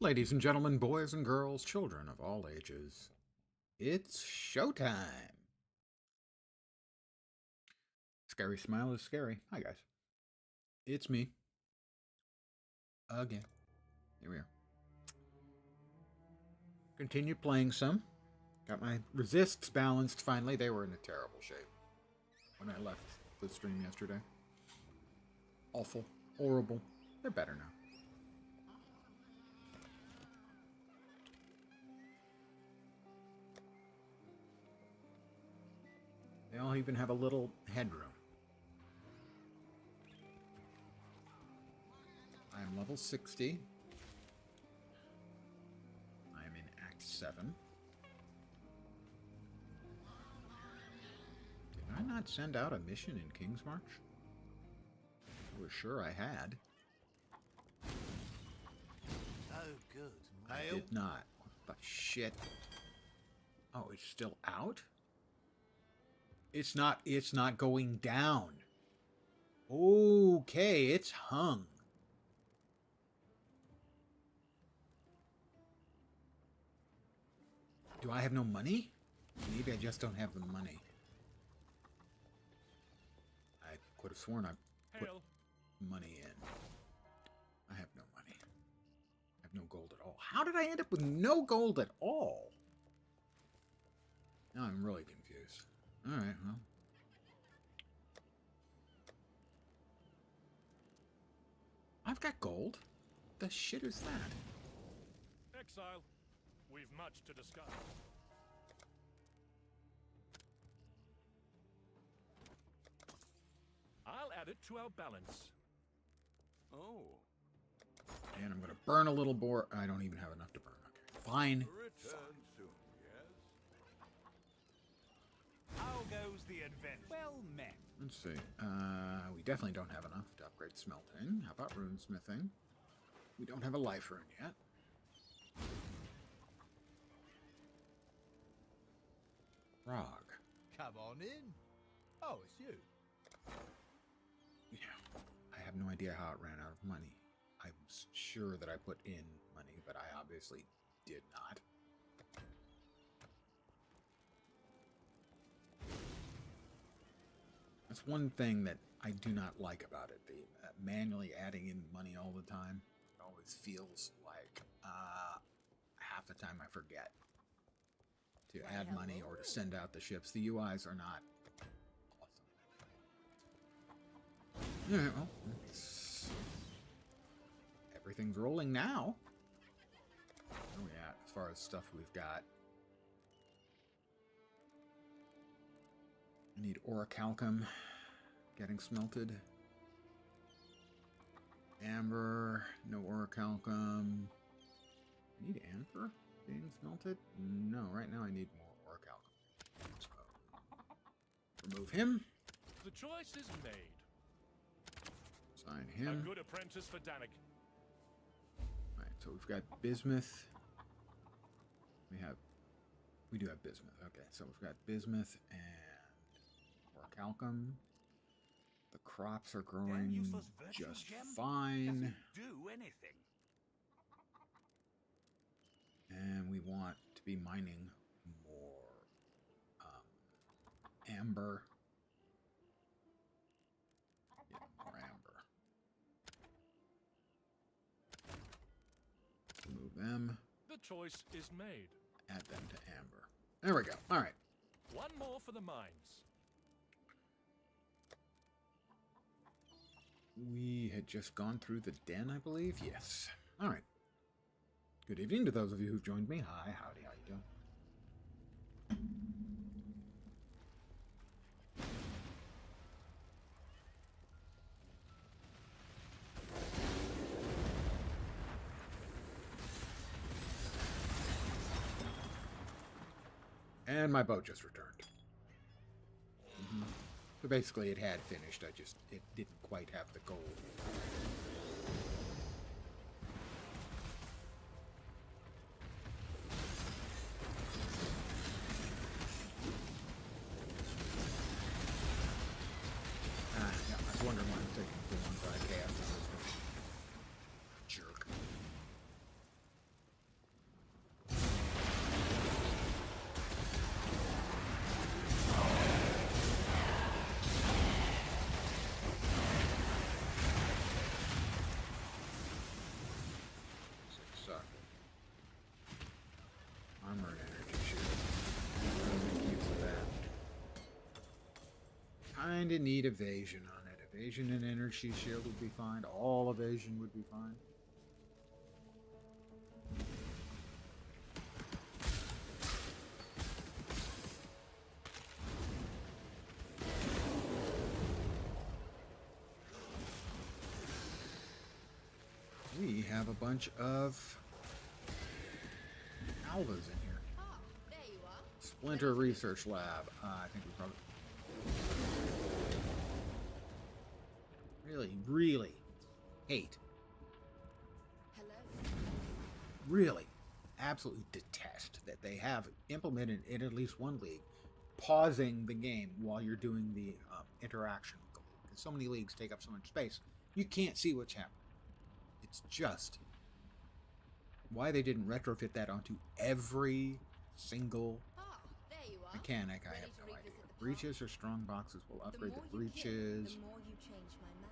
Ladies and gentlemen, boys and girls, children of all ages, it's showtime. Scary smile is scary. Hi, guys. It's me. Again. Here we are. Continued playing some. Got my resists balanced finally. They were in a terrible shape when I left the stream yesterday. Awful. Horrible. They're better now. They all even have a little headroom. I am level 60. I am in Act 7. Did I not send out a mission in King's March? I was sure I had. Oh, good. I did not. What the shit? Oh, it's still out? It's not going down. Okay, it's hung. Do I have no money? Maybe I just don't have the money. I could have sworn I put money in. I have no money. I have no gold at all. How did I end up with no gold at all? Now I'm really confused. Alright, well. I've got gold. The shit is that? Exile, we've much to discuss. I'll add it to our balance. Oh. And I'm gonna burn a little more. I don't even have enough to burn. Okay, fine. Return soon, yes? How goes the adventure? Well met. Let's see. We definitely don't have enough to upgrade smelting. How about rune smithing? We don't have a life rune yet. Rog. Come on in. Oh, it's you. Yeah. I have no idea how it ran out of money. I'm sure that I put in money, but I obviously did not. That's one thing that I do not like about it. The manually adding in money all the time. It always feels like half the time I forget to add money or to send out the ships. The UIs are not awesome. Alright, well, everything's rolling now. Where are we at as far as stuff we've got? I need orichalcum getting smelted. Amber, no orichalcum. I need amber being smelted? No, right now I need more orichalcum. So, remove him. The choice is made. Sign him. A good apprentice for Danik. Alright, so we've got bismuth. We do have bismuth. Okay, so we've got bismuth and orichalcum. The crops are growing just fine. Do anything. And we want to be mining more amber. Yeah, more amber. Remove them. The choice is made. Add them to amber. There we go. All right. One more for the mines. We had just gone through the den, I believe. Yes. All right. Good evening to those of you who've joined me. Hi, howdy, how you doing? And my boat just returned. So basically it had finished, it didn't quite have the gold. Yeah, I was wondering why I'm taking the one broadcast. Jerk. Armor and energy shield. Make use of that. Kinda need evasion on it. Evasion and energy shield would be fine. All evasion would be fine. We have a bunch of Alvas in here. Ah, there you are. Splinter Research Lab. I think we probably... Really hate. Hello. Really, absolutely detest that they have implemented in at least one league pausing the game while you're doing the interaction with the league. Because so many leagues take up so much space, you can't see what's happening. It's just why they didn't retrofit that onto every single Ah, there you are. mechanic. I Ready have to no revisit idea. the past? Breaches or strong boxes will upgrade the more you kill, breaches. the more you change my map.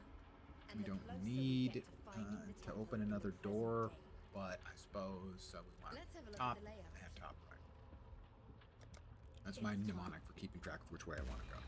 And We the don't closer we need get to finding the to temple open in the another present door, day. but I suppose we want Let's have a look top at the layout. and top right. That's my It's mnemonic for keeping track of which way I want to go.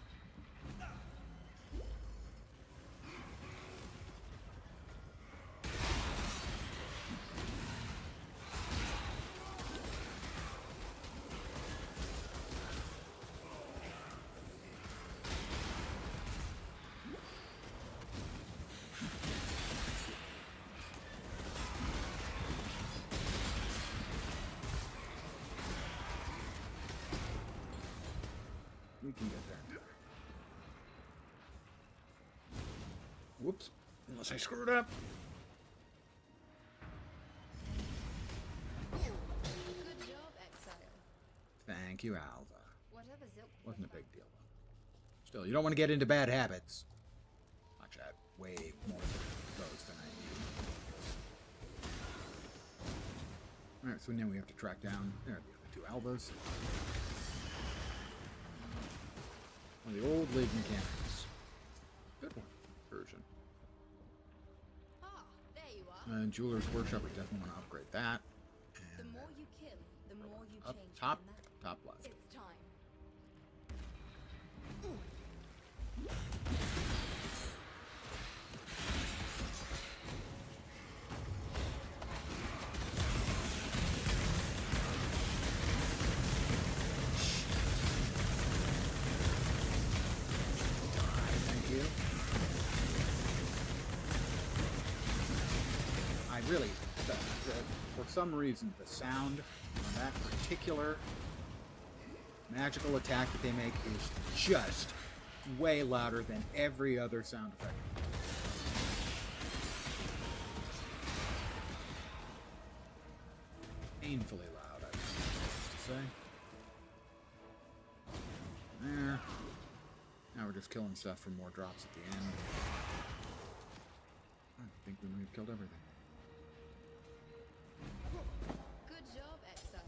We can get there in time. Whoops. Unless I screwed up. Good job, Exile. Thank you, Alva. Whatever Zilk Wasn't a big deal, though. Still, you don't want to get into bad habits. Watch that. Way more of those than I need. Alright, so now we have to track down there are the other two Alvas. One of the old league mechanics. Good one. Version. Ah, there you are. And Jeweler's Workshop, we definitely want to upgrade that. The And more you kill, the more you up change top, my map. top left. It's time. Thank you. I really, for some reason, the sound on that particular magical attack that they make is just way louder than every other sound effect. Painfully loud, I would say. There. Now we're just killing stuff for more drops at the end. I think we may have killed everything. Good job, Exile.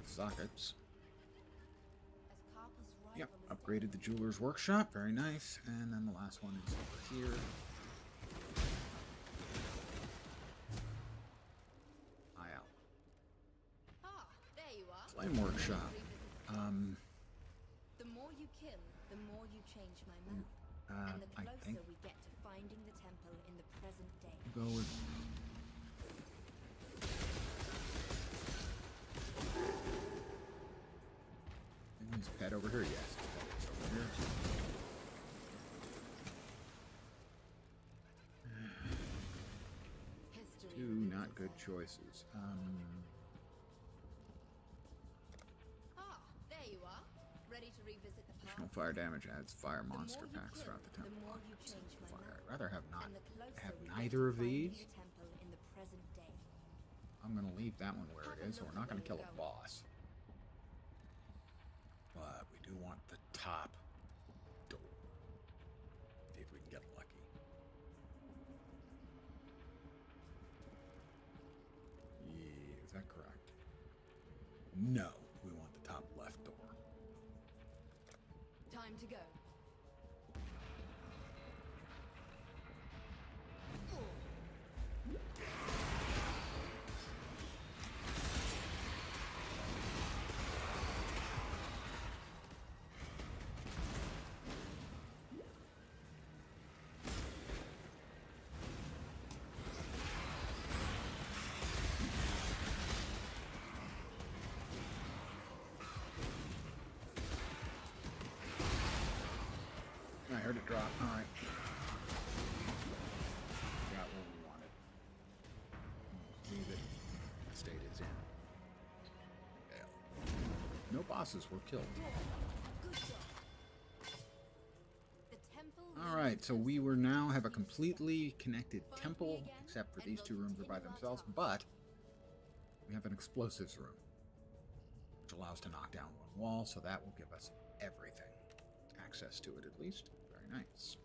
Sockets. As Carpa's rival Yep, is upgraded the Jeweler's Workshop. Very nice. And then the last one is over here. Eye out. Ah, there you are. Flame Workshop. The more you kill, the more you change my map. And the I closer think we get to finding the temple in the present day. go with... Isn't his pet over here? Yes, his pet is over here. History Two repeats not good itself. choices. Ah, there you are. Ready to revisit the Additional past. fire damage adds fire The monster more you packs kill, throughout the the temple. more you change my Fire. map. I'd rather have not And the closer have we get neither to of finding these. the temple in the present day. I'm gonna leave that one where Have it a is, so look we're not where gonna kill you're a going. boss. But we do want the top door. See if we can get lucky. Yeah, is that correct? No, we want the top left door. Time to go. heard it drop. Alright. Got what we wanted. Leave it. The state is in. Fail. No bosses were killed. Alright, so we will now have a completely connected temple, except for these two rooms are by themselves, but we have an explosives room, which allows to knock down one wall, so that will give us everything. Access to it, at least. Very nice.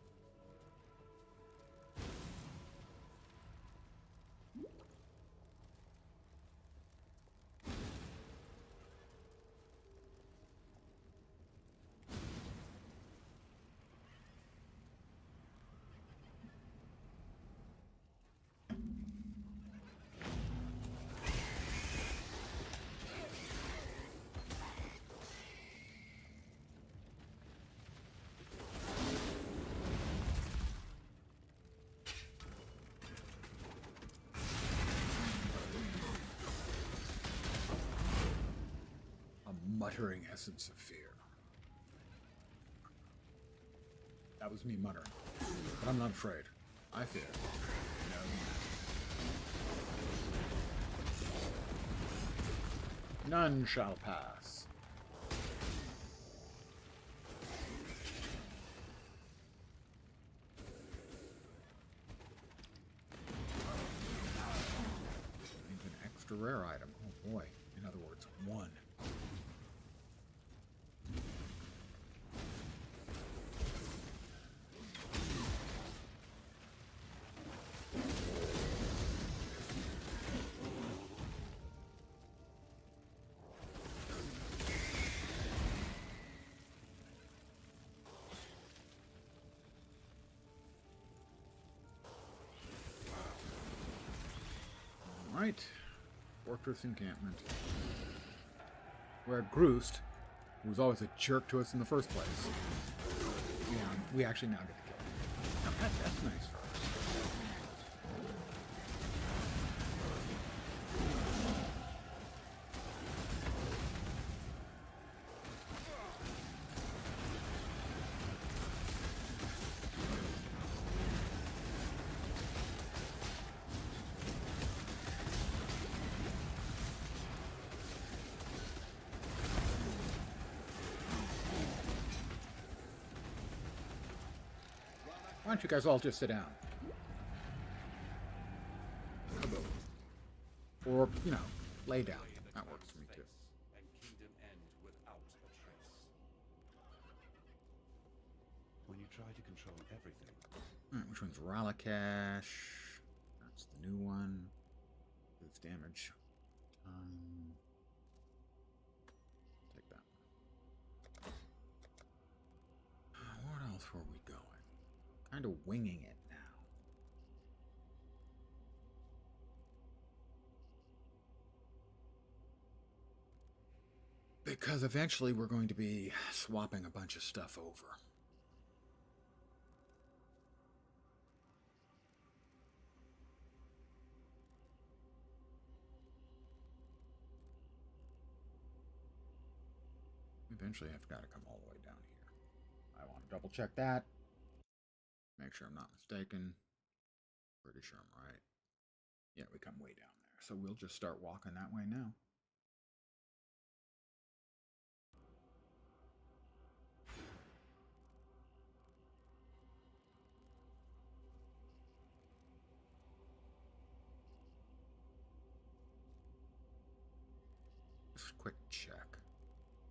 Muttering essence of fear. That was me muttering. But I'm not afraid. I fear. No. None shall pass. It's an extra rare item. Oh boy. In other words, one. Right, Fortress Encampment. Where Groost, who was always a jerk to us in the first place, we actually now get to kill him. Now, that's nice for us. Why don't you guys all just sit down? Or, you know, lay down. That works for me too. And kingdom end without a trace. When you try to control everything. Alright, which one's Ralakash? That's the new one. It's damage. Take that one. What else were we going? Kind of winging it now. Because eventually we're going to be swapping a bunch of stuff over. Eventually I've got to come all the way down here. I want to double check that. Make sure I'm not mistaken. Pretty sure I'm right. Yeah, we come way down there. So we'll just start walking that way now. Just a quick check.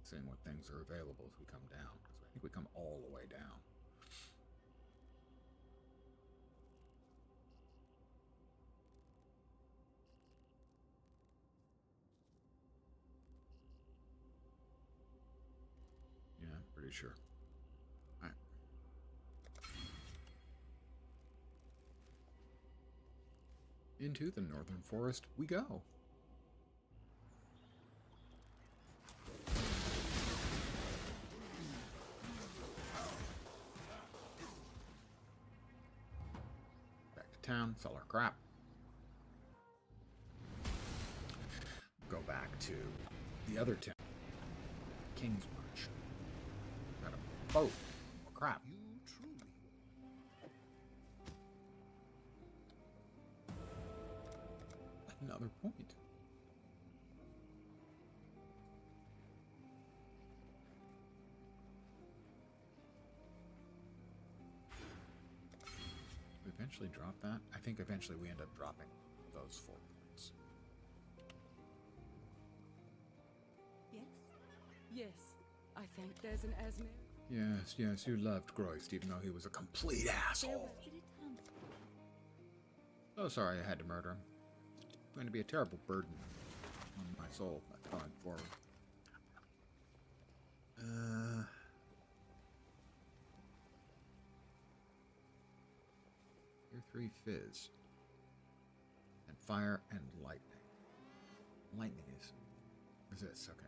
Seeing what things are available as we come down. Because I think we come all the way down. Pretty sure. All right. Into the northern forest we go. Back to town, sell our crap. Go back to the other town, King's March. Got a boat. Oh, crap. You truly Another point. We eventually drop that. I think eventually we end up dropping those 4 points. Yes? Yes. I think there's an Asmir. Yes, yes, you loved Groist, even though he was a complete asshole. So sorry I had to murder him. It's going to be a terrible burden on my soul going forward. Tier 3 Fizz. And Fire and Lightning. Lightning is resist, okay.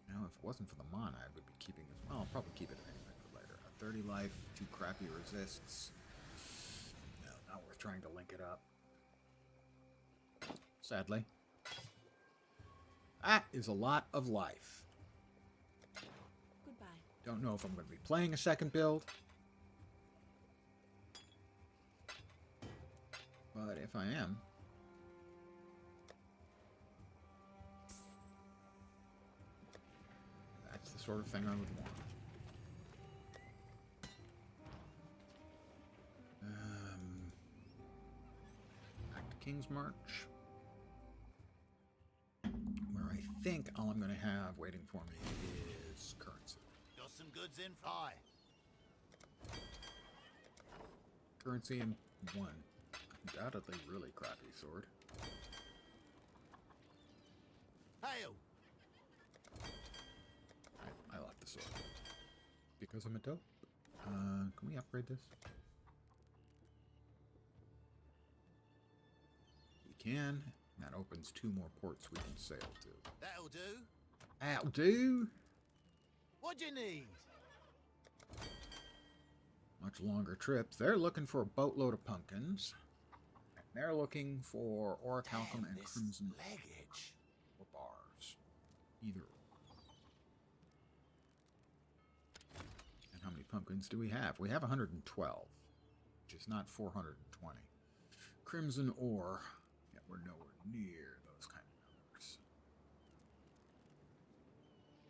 Now, if it wasn't for the mana, I would be keeping this. Well, I'll probably keep it anyway for later. A 30 life, 2 crappy resists. No, not worth trying to link it up. Sadly. That is a lot of life. Goodbye. Don't know if I'm going to be playing a second build. But if I am, that's the sort of thing I would want. Back to King's March. Where I think all I'm going to have waiting for me is currency. Got some goods in fly. Currency and 1 undoubtedly really crappy sword. Hail! I left the sword. Because I'm a dope. Can we upgrade this? We can. That opens 2 more ports we can sail to. That'll do. That'll do. What do you need? Much longer trips. They're looking for a boatload of pumpkins. And they're looking for orichalcum and crimson Leggage. or bars. Either or. And how many pumpkins do we have? We have 112, which is not 420. Crimson ore. Yet we're nowhere near those kind of numbers.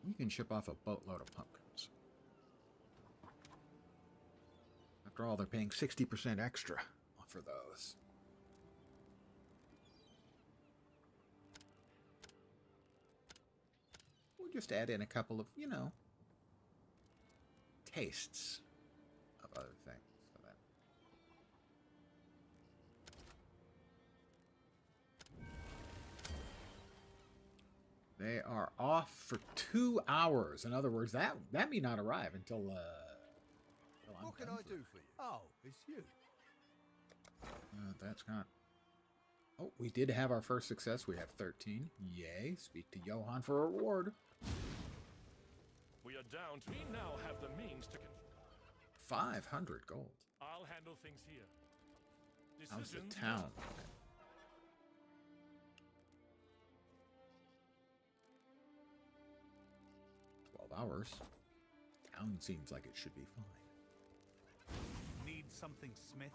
We can ship off a boatload of pumpkins. After all, they're paying 60% extra for those. We'll just add in a couple of, you know, tastes of other things for them. They are off for 2 hours. In other words, that may not arrive until I'm What can done I for do it. for you? Oh, it's you. That's not. Oh, we did have our first success. We have 13. Yay. Speak to Johan for a reward. We are down to. We now have the means to. 500 gold. I'll handle things here. How's the Decisions town? 12 hours. Town seems like it should be fine. Need something smithed?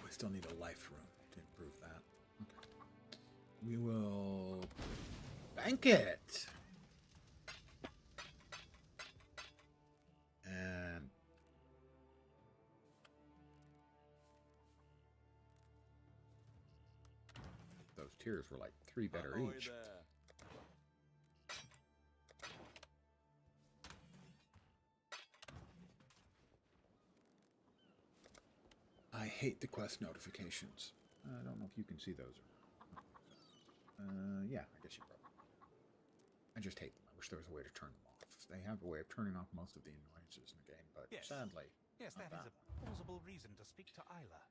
We still need a life room to improve that. Okay. We will bank it. And those tiers were like 3 better Ahoy each. there. I hate the quest notifications. I don't know if you can see those. Yeah, I guess you probably. I just hate them. I wish there was a way to turn them off. They have a way of turning off most of the annoyances in the game, but Yes. sadly, Yes, not that is a plausible reason to speak to Isla.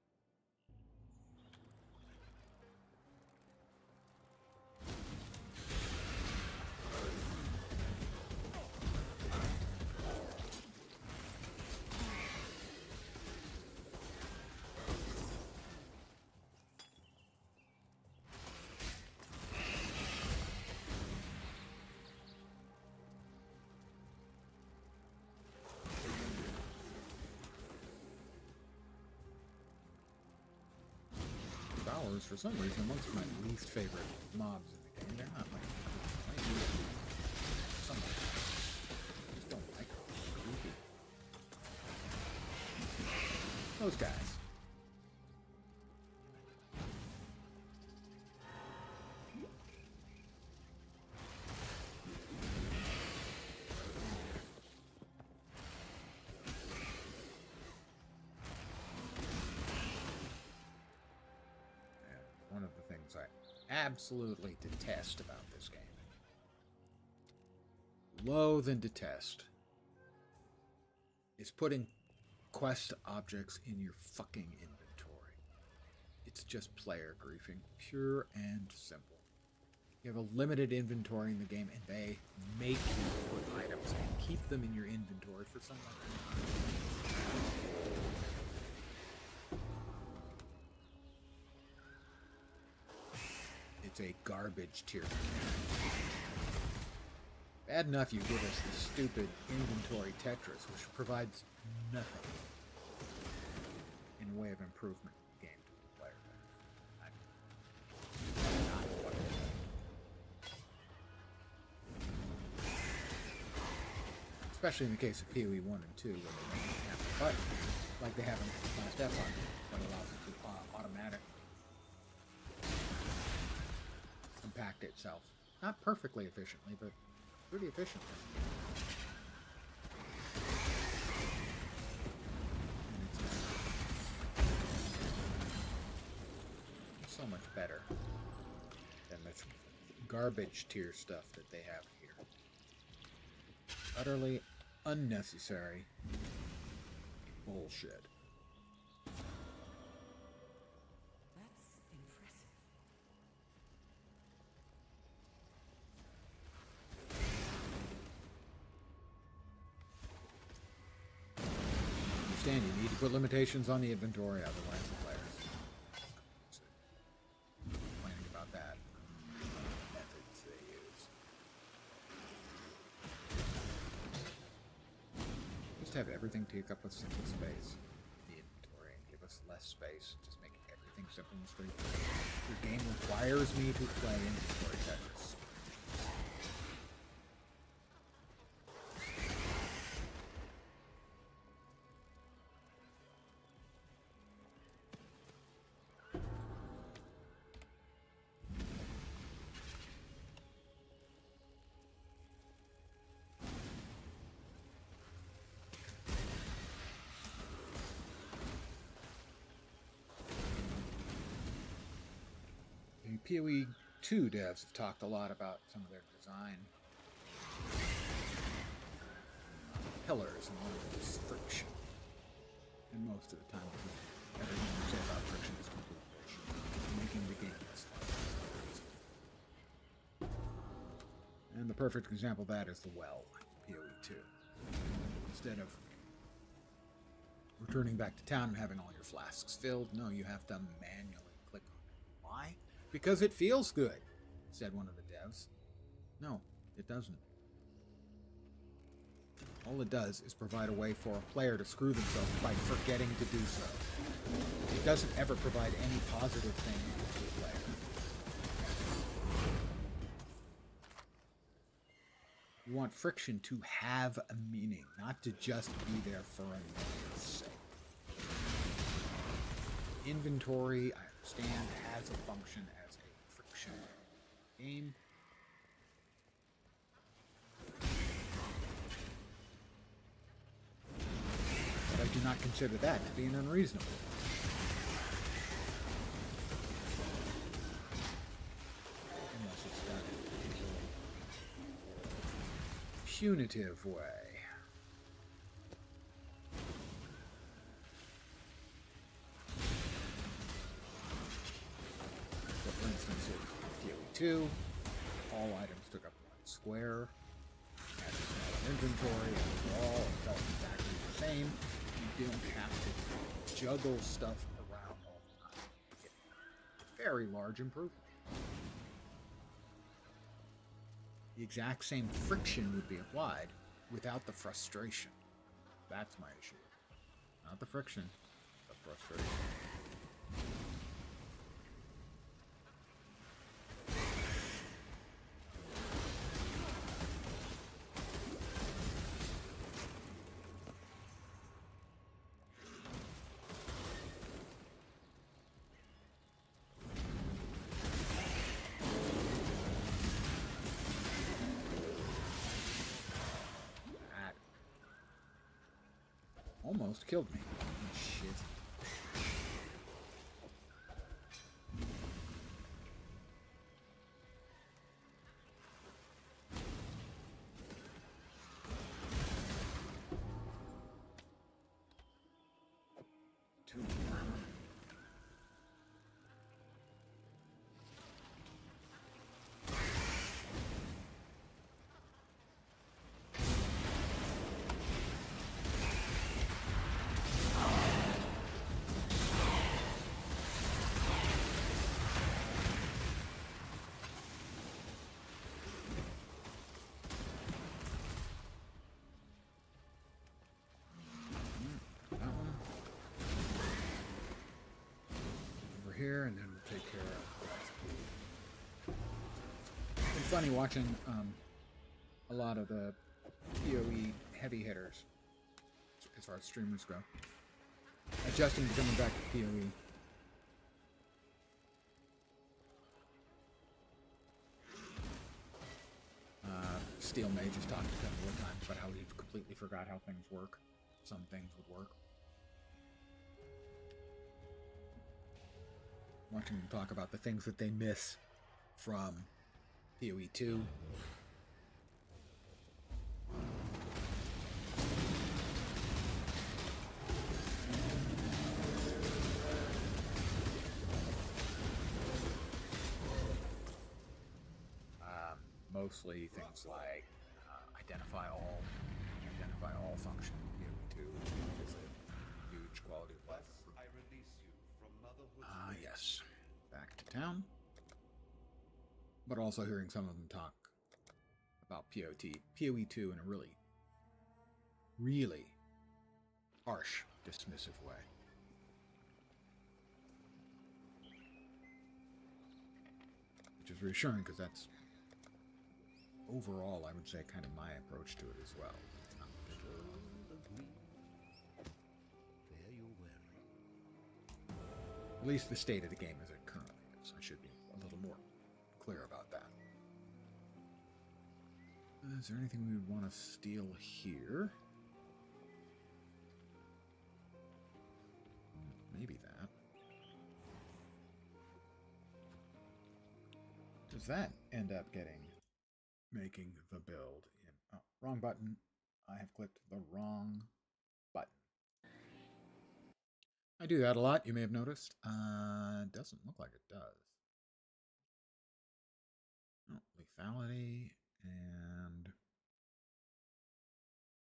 is, for some reason, amongst my least favorite mobs in the game. They're not like some of them. I just don't like them. Creepy. Those guys. One of the things I absolutely detest about this game, loathe and detest, is putting quest objects in your fucking inventory. It's just player griefing, pure and simple. You have a limited inventory in the game, and they make you put items and keep them in your inventory for some reason. It's a garbage tier mechanic. Bad enough you give us the stupid inventory Tetris, which provides nothing in the way of improvement in the game to the player. Not what it is. Especially in the case of PoE 1 and 2, where they don't have a button, like they have in Last F that allows it to automatically compact itself. Not perfectly efficiently, but pretty efficiently. And it's so much better than the garbage tier stuff that they have here. Utterly unnecessary bullshit. That's impressive. Understand, you need to put limitations on the inventory, otherwise the players complaining about that. Methods they use. Just have everything take up a simple space in the inventory and give us less space. Just make everything simple and straightforward. Your game requires me to play inventory Tetris. PoE 2 devs have talked a lot about some of their design pillars, and one of them is friction. And most of the time, everything you say about friction is complete bullshit, making the game less fun. And the perfect example of that is the well in PoE 2. Instead of returning back to town and having all your flasks filled, no, you have to manually click on it. Why? Because it feels good, said one of the devs. No, it doesn't. All it does is provide a way for a player to screw themselves by forgetting to do so. It doesn't ever provide any positive thing to the player. You want friction to have a meaning, not to just be there for another's sake. Inventory, I understand, has a function as a friction game. But I do not consider that to be an unreasonable one. Unless it's done in a punitive way. So for instance, if PoE 2, all items took up one square, had a small inventory, and overall it felt exactly the same. You don't have to juggle stuff around all the time. You get a very large improvement. The exact same friction would be applied without the frustration. That's my issue. Not the friction, the frustration. almost killed me. Oh, shit. Two more. Here, and then we'll take care of it. It's funny watching a lot of the PoE heavy hitters, as far as streamers go, adjusting to coming back to PoE. Steel Mage has talked to them more times about how he completely forgot how things work. Some things would work. Watching them talk about the things that they miss from PoE 2. Mostly things like identify all function in PoE 2 is a huge quality of life. I release you from motherhood. Yes. Back to town. But also hearing some of them talk about PoE 2 in a really, really harsh, dismissive way. Which is reassuring because that's overall, I would say, kind of my approach to it as well. It's not particularly wrong. There you're wearing. At least the state of the game as it currently is. I should be a little more clear about that. Is there anything we would want to steal here? Maybe that. Does that end up making the build in... Oh, wrong button. I have clicked the wrong button. I do that a lot, you may have noticed. Doesn't look like it does. Oh, lethality and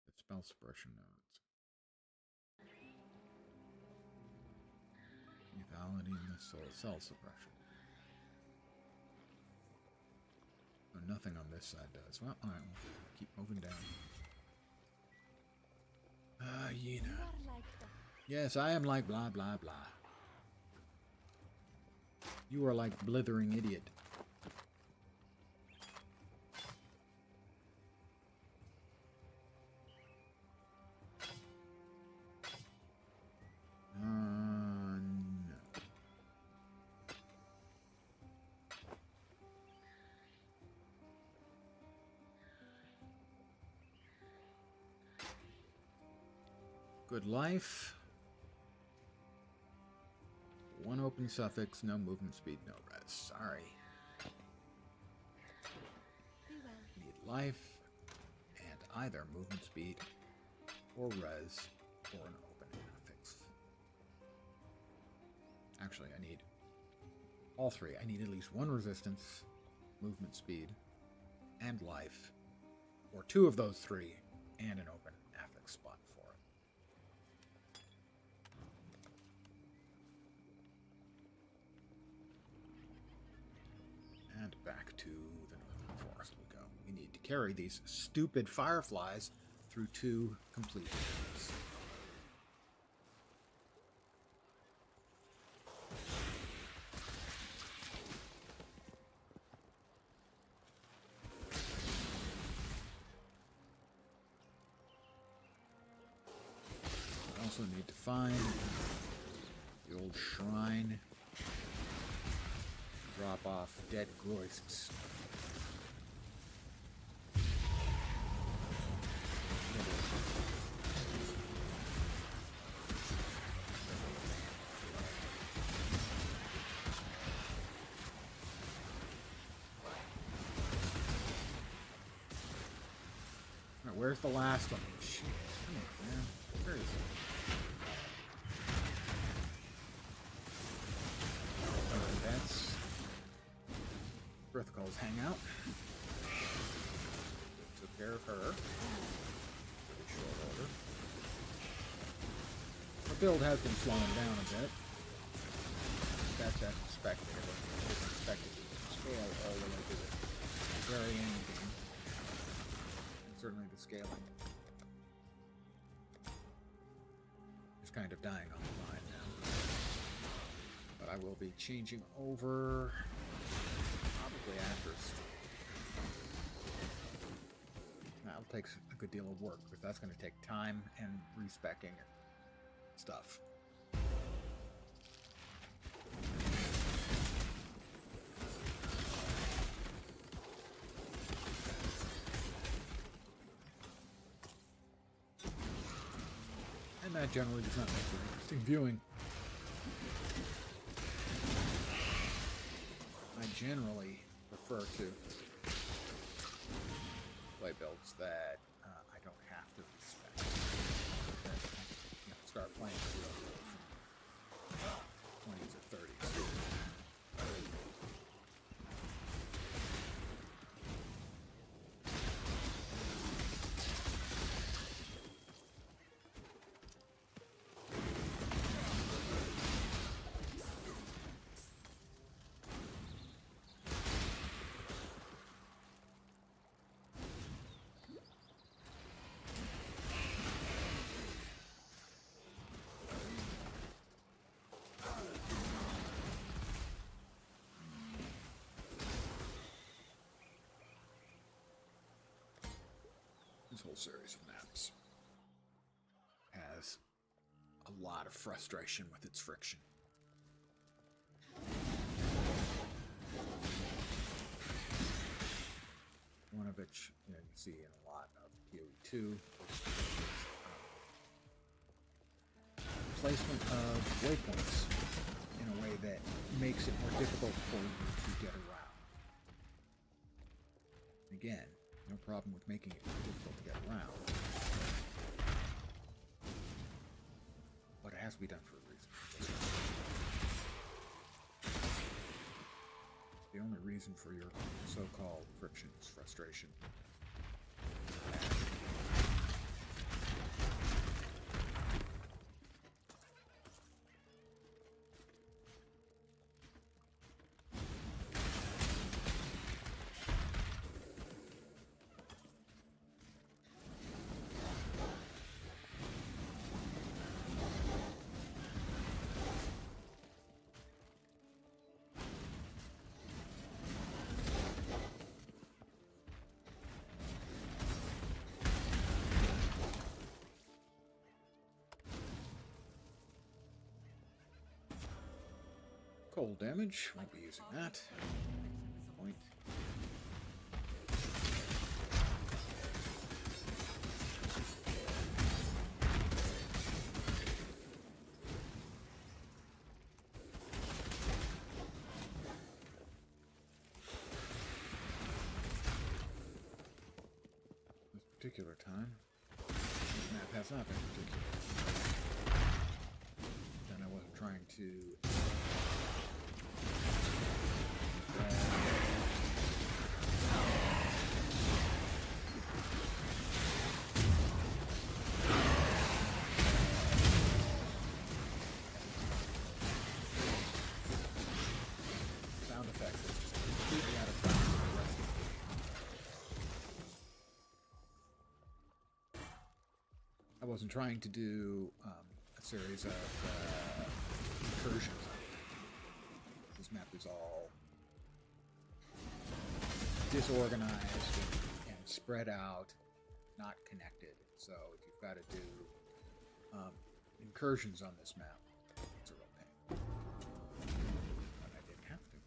the spell suppression nodes. Lethality and the cell suppression. Oh, nothing on this side does. Well, alright, we'll keep moving down. Yena. Yes, I am like blah, blah, blah. You are like blithering idiot. No. Good life. One open suffix, no movement speed, no res. Sorry. Need life and either movement speed or res or an open affix. Actually, I need all three. I need at least one resistance, movement speed, and life, or two of those three, and an open affix spot for it. And back to the northern forest we go. We need to carry these stupid fireflies through 2 complete missions. We also need to find the old shrine. Drop off dead Groists. where's the last one? Shit. Come on, man. Seriously. That's Brithkal's hangout. Took care of her. Pretty short order. The build has been slowing down a bit. That's as expected. It was expected to scale all the way to the very end game. And certainly the scaling is kind of dying on the vine now. But I will be changing over probably after stream. That'll take a good deal of work because that's going to take time and respecking stuff. And that generally does not make for interesting viewing. I generally prefer to play builds that I don't have to respect. Start playing 20s or 30s. This whole series of maps has a lot of frustration with its friction. One of which you see in a lot of PoE 2, placement of waypoints in a way that makes it more difficult for you to get around. Again, no problem with making it difficult to get around. But it has to be done for a reason. The only reason for your so-called friction is frustration. Cold damage, won't be using that. Point. This particular time, this map has not been particular. And I wasn't trying to sound effects is just completely out of time for the rest of the game. I wasn't trying to do a series of incursions. This map is all disorganized and spread out, not connected. So if you've got to do incursions on this map, it's a real pain. But I didn't have to.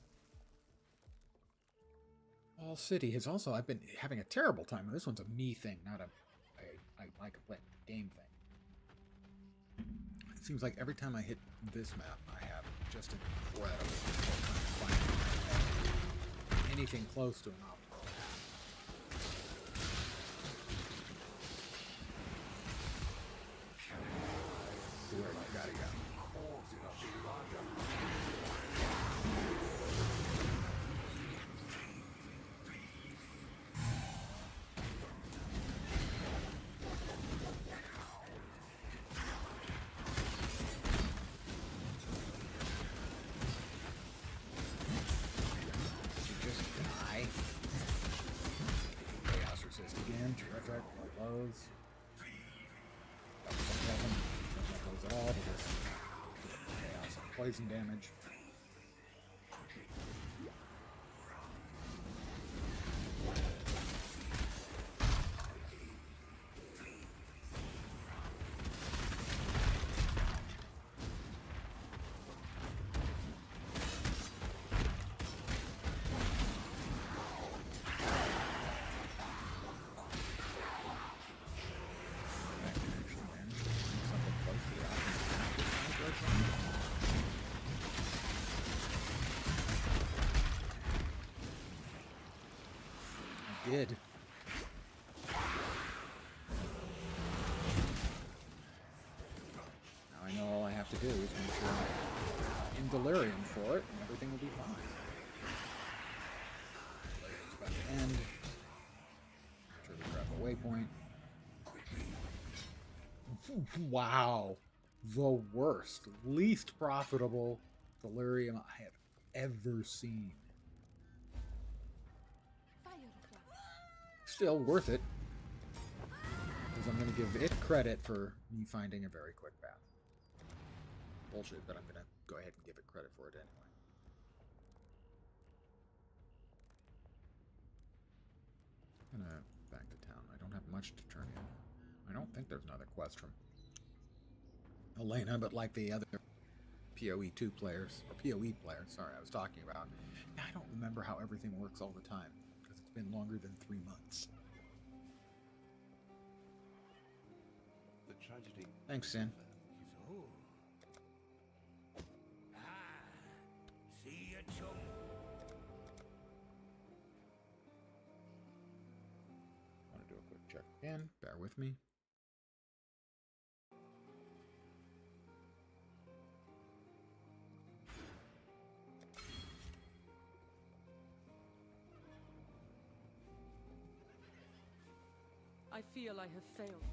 All City has also, I've been having a terrible time. This one's a me thing, not a I like a game thing. It seems like every time I hit this map, I have just an incredible time finding anything close to an optimal path. where you gotta go. Again, terrific. Lows. Those at all because chaos and poison damage. Did. Now I know all I have to do is make sure I'm in delirium for it, and everything will be fine. Delirium's about to end. Make sure we grab a waypoint. Wow. The worst, least profitable delirium I have ever seen. Still worth it, because I'm going to give it credit for me finding a very quick path. Bullshit, but I'm going to go ahead and give it credit for it anyway. I'm going to back to town. I don't have much to turn in. I don't think there's another quest from Elena, but like the other PoE 2 players, or PoE players, sorry, I was talking about, I don't remember how everything works all the time. Been longer than 3 months. The tragedy. Thanks, Sin. See ya, chum. Want to do a quick check again. Bear with me. I feel I have failed.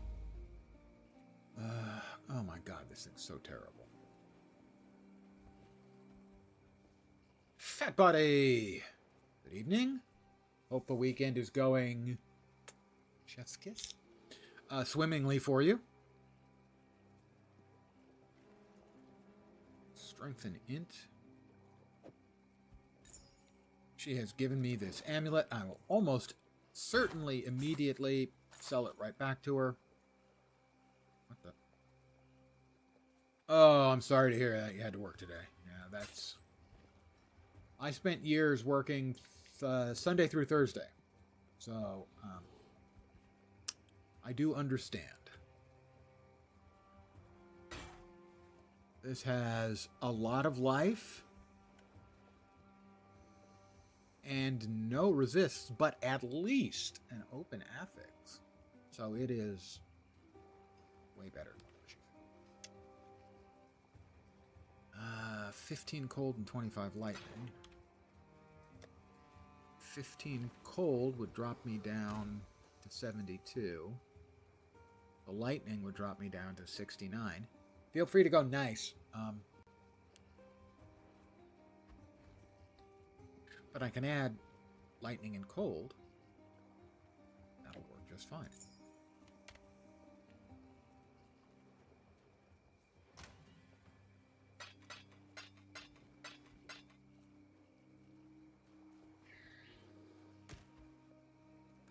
Oh my god, this thing's so terrible. Fat Buddy! Good evening. Hope the weekend is going... chef's kiss? Swimmingly for you. Strength and int. She has given me this amulet. I will almost certainly immediately sell it right back to her. What the? Oh, I'm sorry to hear that you had to work today. Yeah, that's... I spent years working Sunday through Thursday. So, I do understand. This has a lot of life and no resists, but at least an open affix. So it is way better than what she said. 15 cold and 25 lightning. 15 cold would drop me down to 72. The lightning would drop me down to 69. Feel free to go nice. But I can add lightning and cold. That'll work just fine.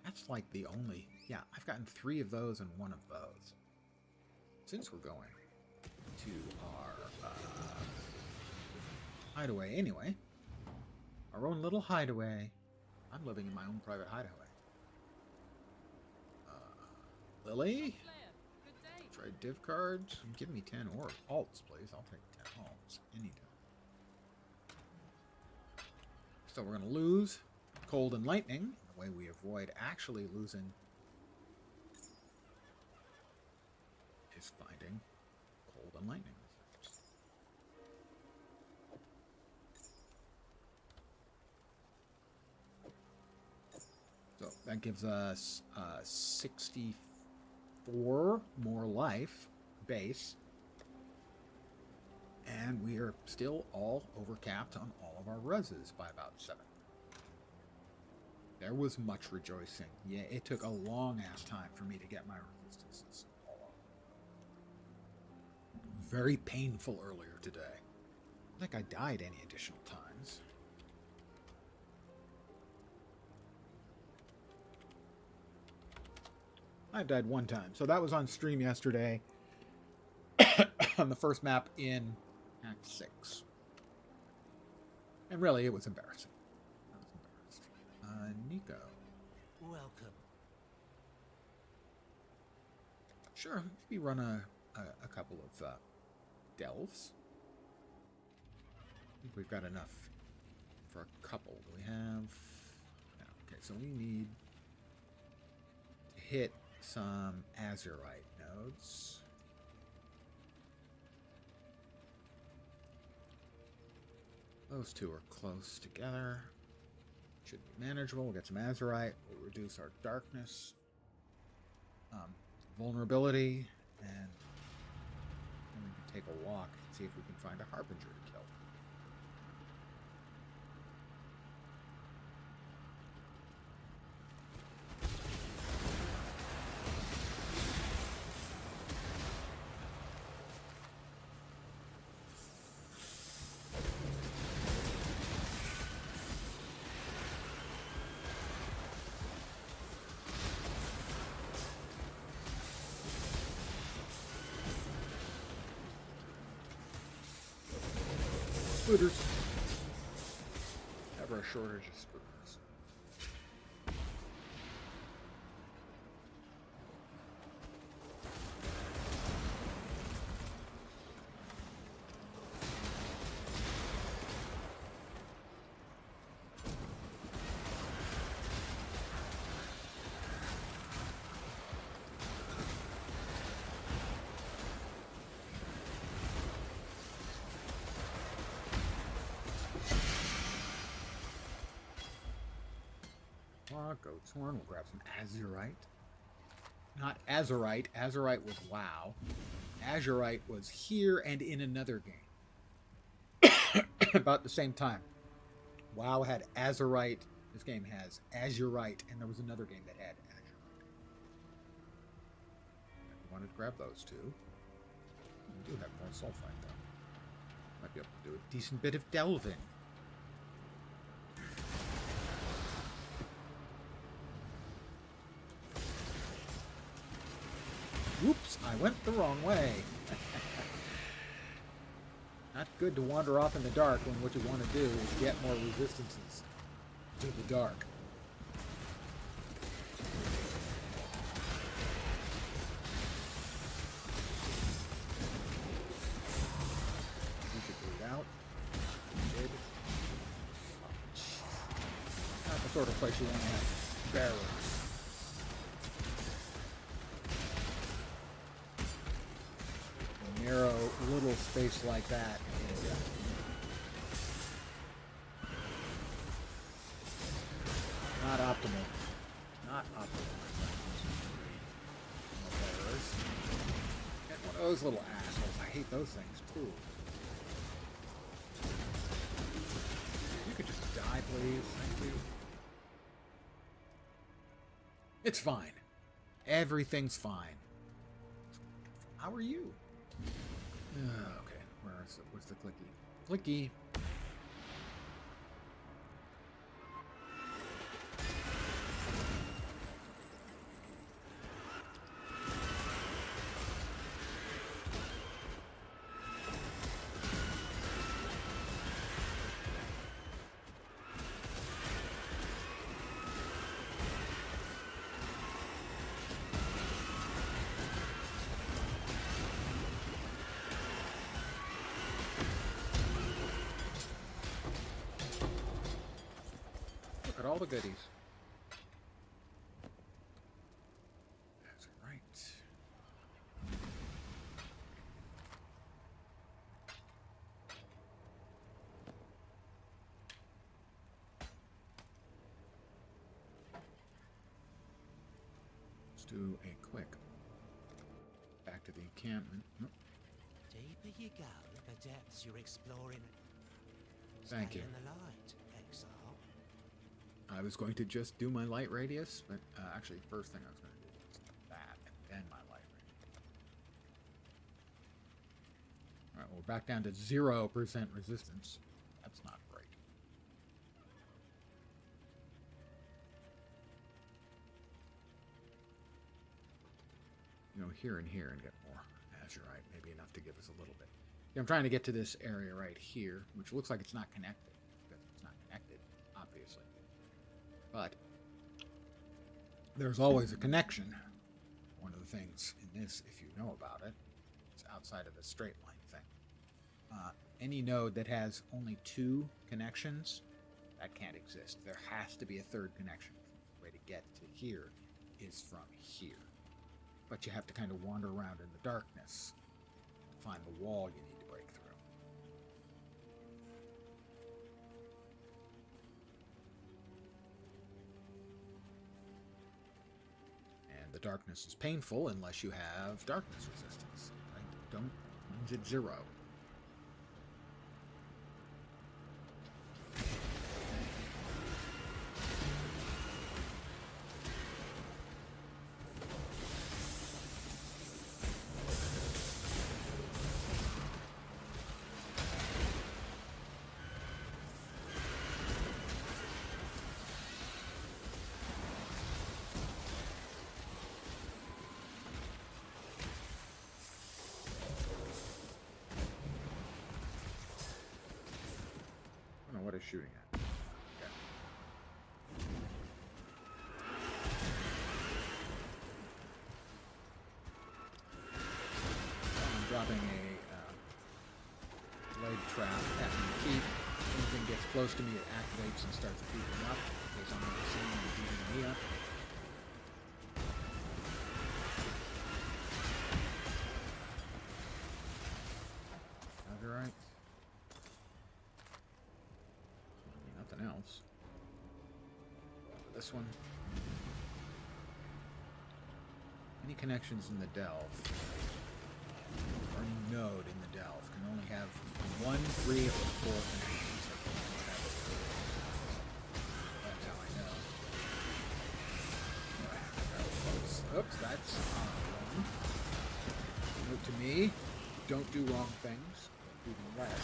That's like the only... Yeah, I've gotten 3 of those and 1 of those. Since we're going to our hideaway anyway. Our own little hideaway. I'm living in my own private hideaway. Lily? Trade div cards. Give me 10 or alts, please. I'll take 10 alts anytime. So we're going to lose cold and lightning. The way we avoid actually losing is finding cold and lightning. So that gives us 64 more life base. And we are still all overcapped on all of our reses by about 7. There was much rejoicing. Yeah, it took a long ass time for me to get my resistances all up. Very painful earlier today. I think I died any additional times. I died one time. So that was on stream yesterday on the first map in Act 6. And really, it was embarrassing. I was embarrassed. Nico. Welcome. Sure, we run a couple of delves. I think we've got enough for a couple. We have... Okay, so we need to hit some azurite nodes. Those two are close together. Should be manageable. We'll get some azurite. We'll reduce our darkness, vulnerability, and then we can take a walk and see if we can find a harbinger to kill. Spooters. Ever a shortage of spooters. Goat's horn. We'll grab some azurite. Not azurite. Azurite was WoW. Azurite was here and in another game. About the same time. WoW had azurite. This game has azurite, and there was another game that had azurite. I wanted to grab those two. We do have more sulfite though. Might be able to do a decent bit of delving. Whoops, I went the wrong way. Not good to wander off in the dark when what you want to do is get more resistances to the dark. We should bleed out. We did. Not the sort of place you want to have barrels. Narrow little space like that. And, not optimal. Not optimal. Get one of those little assholes. I hate those things too. You could just die, please. Thank you. It's fine. Everything's fine. How are you? Okay, where's the clicky? Clicky. All the goodies. That's right. do a quick back to the encampment. Nope. Deeper you go, the depths you're exploring. Thank Stay you. in the light, Exile. I was going to just do my light radius, but actually, first thing I was going to do was that, and then my light radius. All right, well, we're back down to 0% resistance. That's not great. You know, here and here and get more azurite, maybe enough to give us a little bit. I'm trying to get to this area right here, which looks like it's not connected. Because it's not connected, obviously. But there's always a connection. One of the things in this, if you know about it, is outside of the straight line thing. Any node that has only 2 connections, that can't exist. There has to be a third connection. The way to get to here is from here. But you have to kind of wander around in the darkness to find the wall you need to break through. And the darkness is painful unless you have darkness resistance. I don't. Mine's at 0. I don't know what it's shooting at. Okay. I'm dropping a blade trap at my feet. Anything gets close to me, it activates and starts beating up. Because I'm on the scene and beating me up. Azurite. Nothing else. This one. Any connections in the delve, or any node in the delve, can only have 1, 3, or 4 connections. That's how I know. Oops, that's wrong. Note to me, don't do wrong things. Do them right.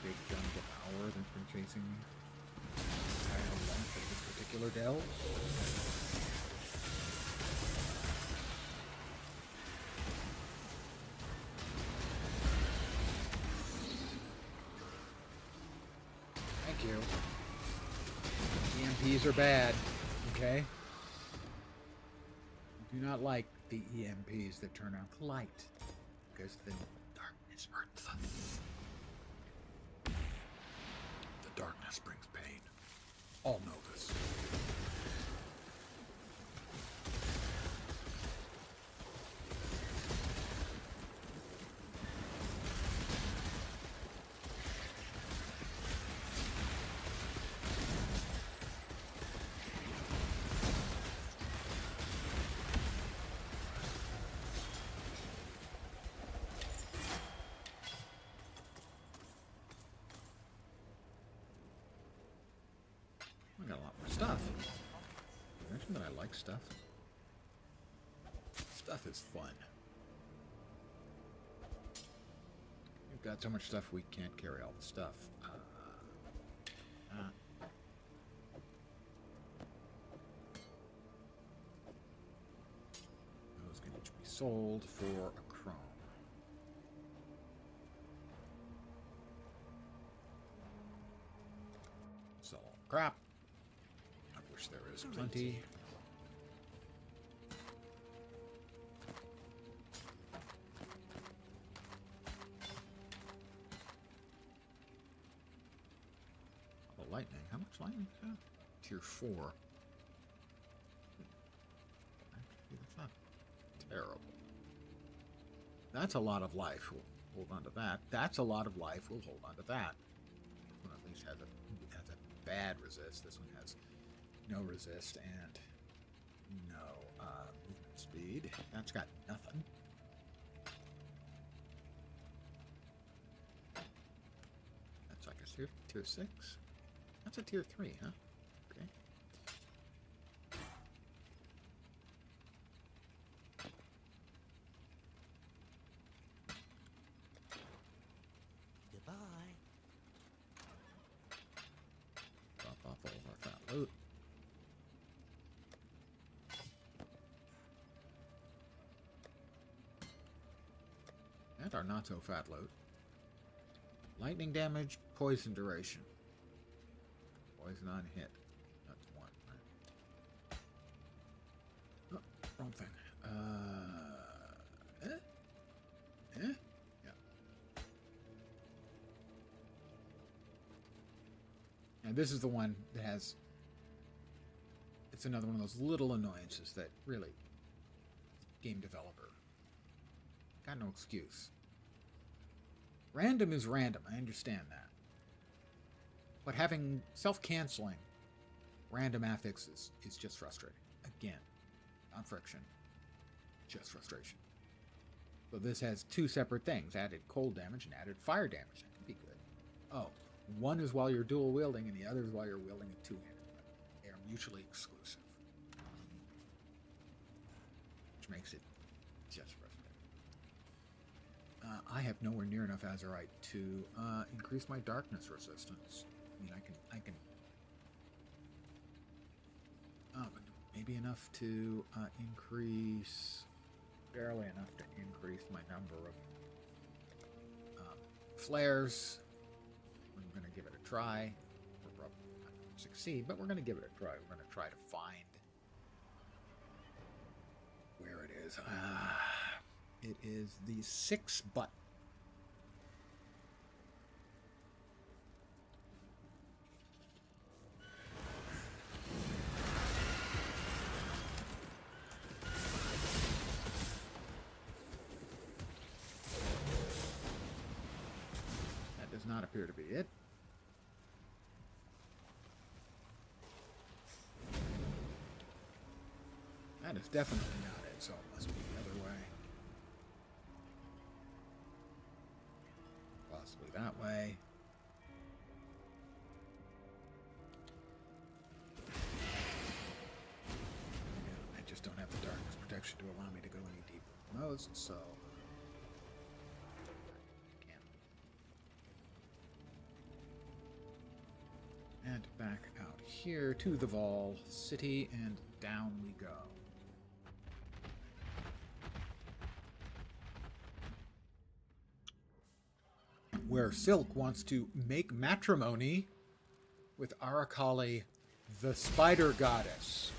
Big junk of power that's been chasing me. Entire length of this particular delve. Thank you. EMPs are bad, okay? I do not like the EMPs that turn out the light, because the darkness hurts us. Darkness brings pain. All know this. I got a lot more stuff. You mentioned that I like stuff. Stuff is fun. We've got so much stuff we can't carry all the stuff. Those can each be sold for a chrome. Sell all the crap. There is plenty. lightning. How much lightning is that? Tier 4. Actually, that's not terrible. That's a lot of life. We'll hold on to that. That's a lot of life. We'll hold on to that. This one at least has a bad resist. This one has no resist and no movement speed. That's got nothing. That's like a tier 6. That's a tier 3, huh? Okay. Goodbye. Drop off all of our fat loot. And our not so fat loot. Lightning damage, poison duration. Poison on hit. That's one. Right? Oh, wrong thing. Yeah. And this is the one that has. It's another one of those little annoyances that really, game developer, got no excuse. Random is random, I understand that. But having self-canceling random affixes is just frustrating. Again, not friction, just frustration. So this has two separate things, added cold damage and added fire damage. That can be good. Oh, one is while you're dual wielding and the other is while you're wielding a two-handed weapon. They are mutually exclusive. Which makes it just frustrating. I have nowhere near enough Azurite to increase my darkness resistance. I mean, I can. But maybe enough to increase, barely enough to increase my number of flares. I'm going to give it a try. We're probably not going to succeed, but we're going to give it a try. We're going to try to find where it is. It is the 6 button. That does not appear to be it. That is definitely not it, so it must be the other way. Possibly that way. Yeah, I just don't have the darkness protection to allow me to go any deeper than those, so can't. And back out here to the Vol City, and down we go. Where Silk wants to make matrimony with Arakali, the Spider Goddess.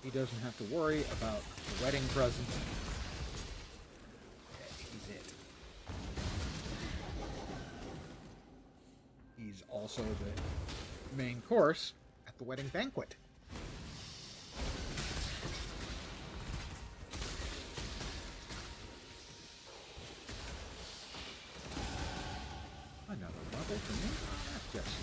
He doesn't have to worry about the wedding present. He's it. He's also the main course at the wedding banquet. Another level for me? That's just easy.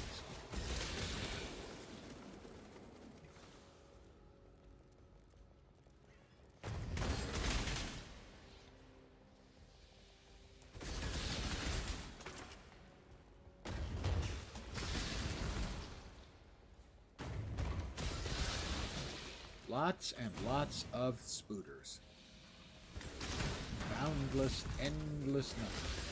Lots and lots of spooters. Boundless, endless numbers.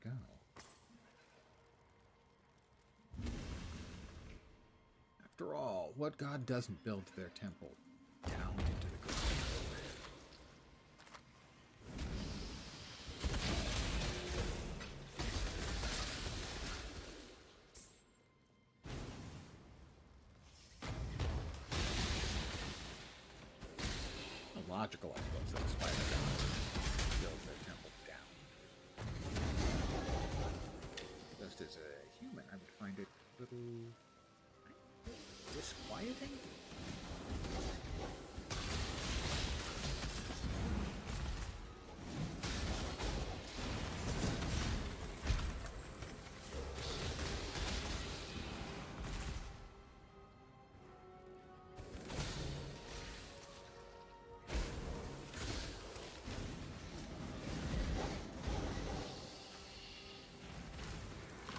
go. After all, what god doesn't build their temple down into the ground? Logical, I suppose, that a spider god build their temple down. Just as a human, I would find it a little disquieting.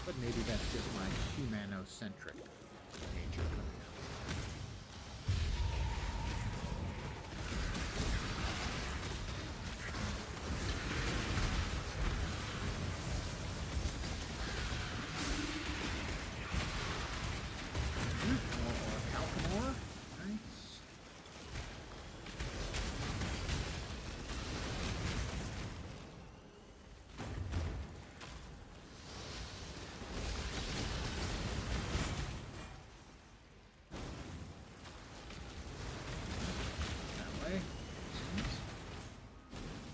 But maybe that's just my humanocentric nature coming out. Or Alchemore. Nice.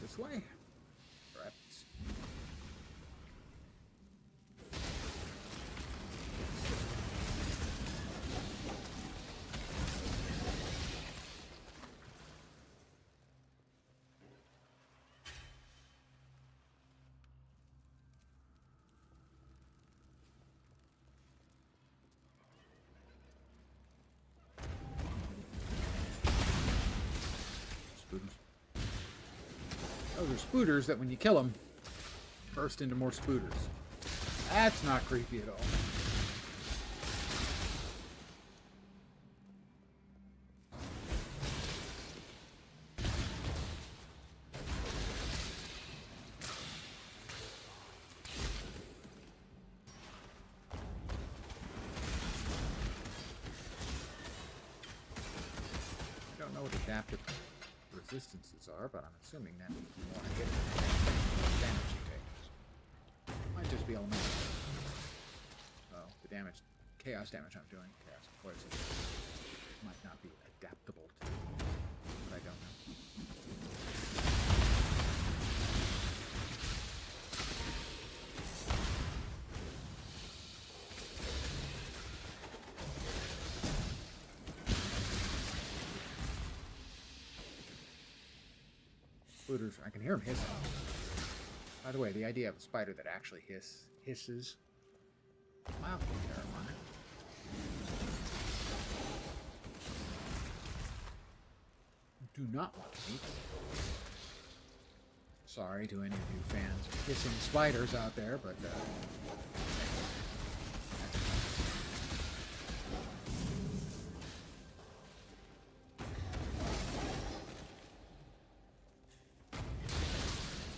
This way? Perhaps. Spooters. Oh, there's spooters that when you kill them, burst into more spooters. That's not creepy at all. I don't know what adaptive resistances are, but I'm assuming that means you want to hit damage you take. Might just be elemental. Oh, the damage, chaos damage I'm doing, chaos poison, might not be adaptable to, but I don't know. Spooters, I can hear them hissing. By the way, the idea of a spider that actually hisses, mildly terrifying. Do not want to meet. Sorry to any of you fans of hissing spiders out there, but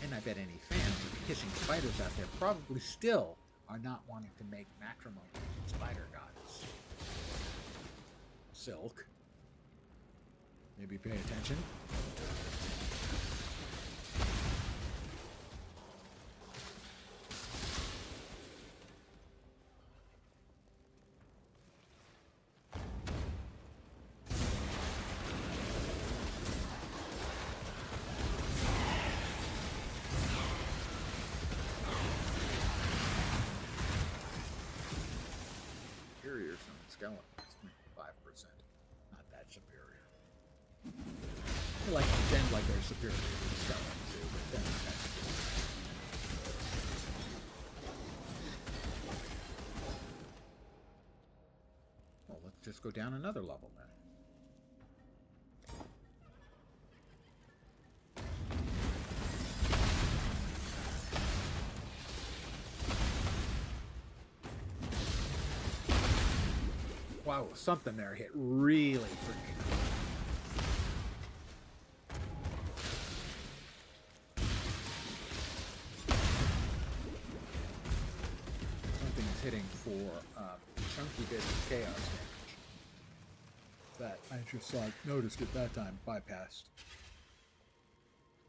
and I bet any fans of hissing spiders out there probably still are not wanting to make matrimony with spider gods. Silk. Maybe pay attention. Superior some skeletons, 5%. Not that superior. They like to pretend like they're superior to the skeletons too, but they're not that superior. Well, let's just go down another level then. Wow, something there hit really freaking hard. I just noticed at that time, bypassed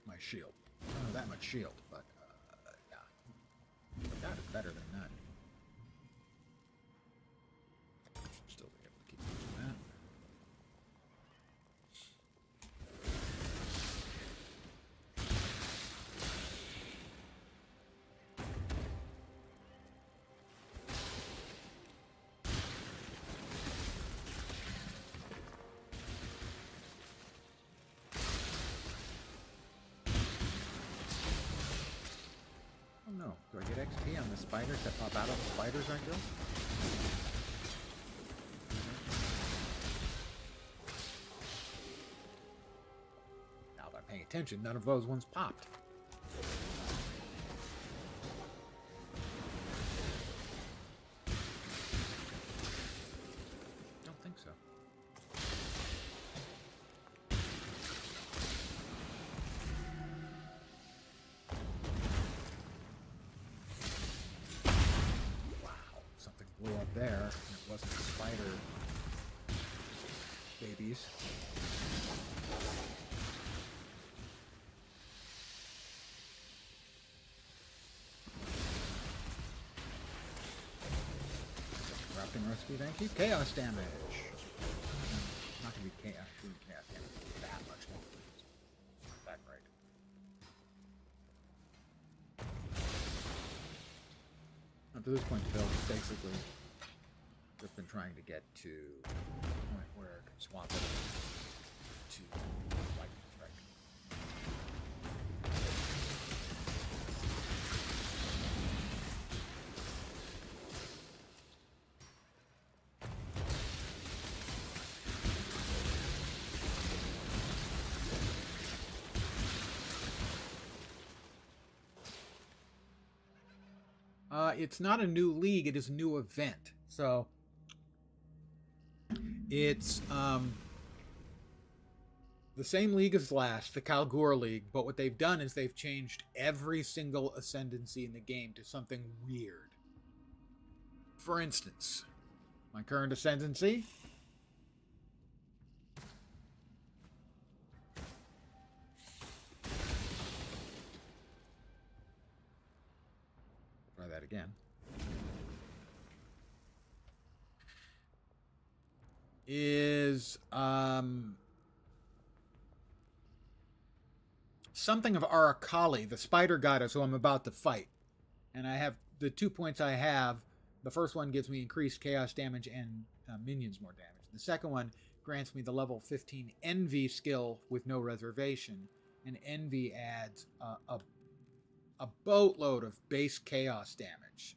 my shield. I don't have that much shield, but yeah. But that is better than none. Should still be able to keep using that. Oh no, do I get XP on the spiders that pop out of the spiders I kill? Now that I'm paying attention, none of those ones popped. Don't think so. Blew up there, and it wasn't the spider babies. Crafting recipe, thank you. Chaos damage. Not gonna be chaos damage that much more. Not that great. Up to this point, the build is basically just been trying to get to a point where I can swap it to lightning strike. It's not a new league, it is a new event. So it's the same league as last, the Kalgur League, but what they've done is they've changed every single ascendancy in the game to something weird. For instance, my current ascendancy that again, is something of Arakali, the spider goddess who I'm about to fight. And I have the 2 points I have. The first one gives me increased chaos damage and minions more damage. The second one grants me the level 15 Envy skill with no reservation. And Envy adds a boatload of base chaos damage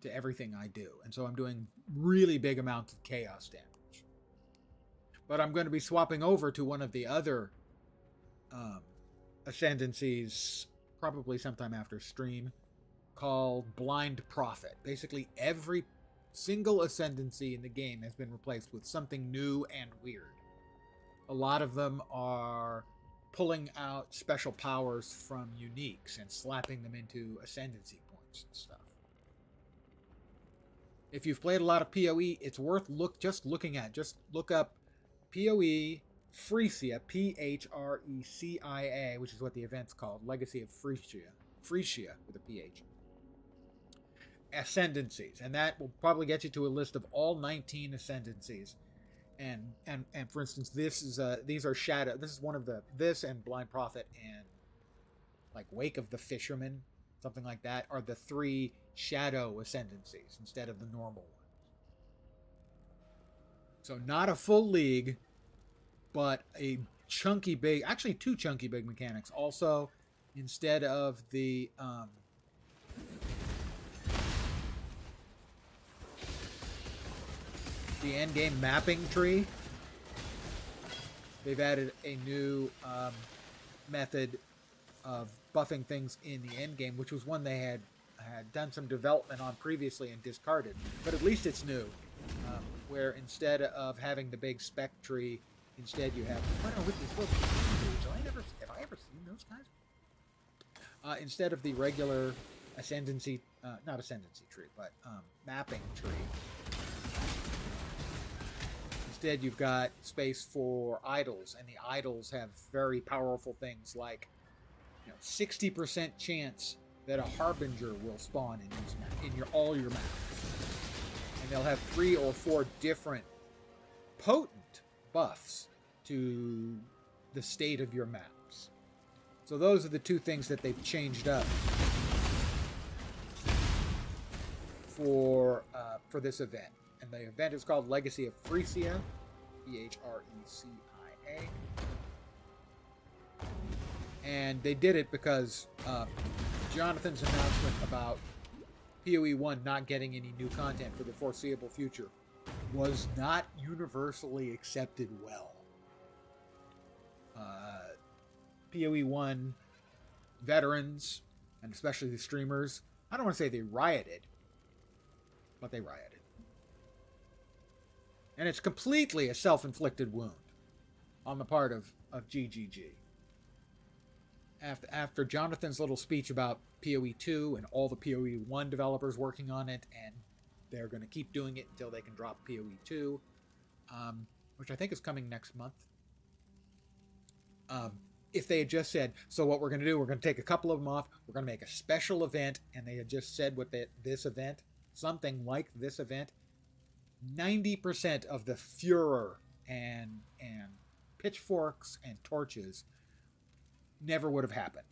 to everything I do. And so I'm doing really big amounts of chaos damage. But I'm going to be swapping over to one of the other ascendancies probably sometime after stream called Blind Prophet. Basically every single ascendancy in the game has been replaced with something new and weird. A lot of them are pulling out special powers from uniques and slapping them into ascendancy points and stuff. If you've played a lot of PoE, it's worth looking at. Just look up PoE Frisia, Phrecia, which is what the event's called, Legacy of Frisia with a PH. Ascendancies, and that will probably get you to a list of all 19 ascendancies. And for instance, these are shadow. This is one of this and Blind Prophet and like Wake of the Fisherman, something like that, are the 3 shadow ascendancies instead of the normal ones. So not a full league, but a chunky big, actually 2 chunky big mechanics. Also, instead of the end game mapping tree, they've added a new method of buffing things in the end game, which was one they had done some development on previously and discarded. But at least it's new, where instead of having the big spec tree, instead you have, I don't know what these supposed to be. Have I ever seen those guys? Instead of the regular ascendancy, not ascendancy tree, but mapping tree. Instead, you've got space for idols, and the idols have very powerful things like 60% chance that a harbinger will spawn in these all your maps, and they'll have 3 or 4 different potent buffs to the state of your maps. So those are the 2 things that they've changed up for this event. And the event is called Legacy of Phreesia, Phrecia. And they did it because Jonathan's announcement about PoE 1 not getting any new content for the foreseeable future was not universally accepted well. PoE 1 veterans, and especially the streamers, I don't want to say they rioted, but they rioted. And it's completely a self-inflicted wound on the part of GGG. After Jonathan's little speech about PoE 2 and all the PoE 1 developers working on it, and they're going to keep doing it until they can drop PoE 2, which I think is coming next month. If they had just said, so what we're going to do, we're going to take a couple of them off, we're going to make a special event, and they had just said what this event, something like this event, 90% of the furor and pitchforks and torches never would have happened.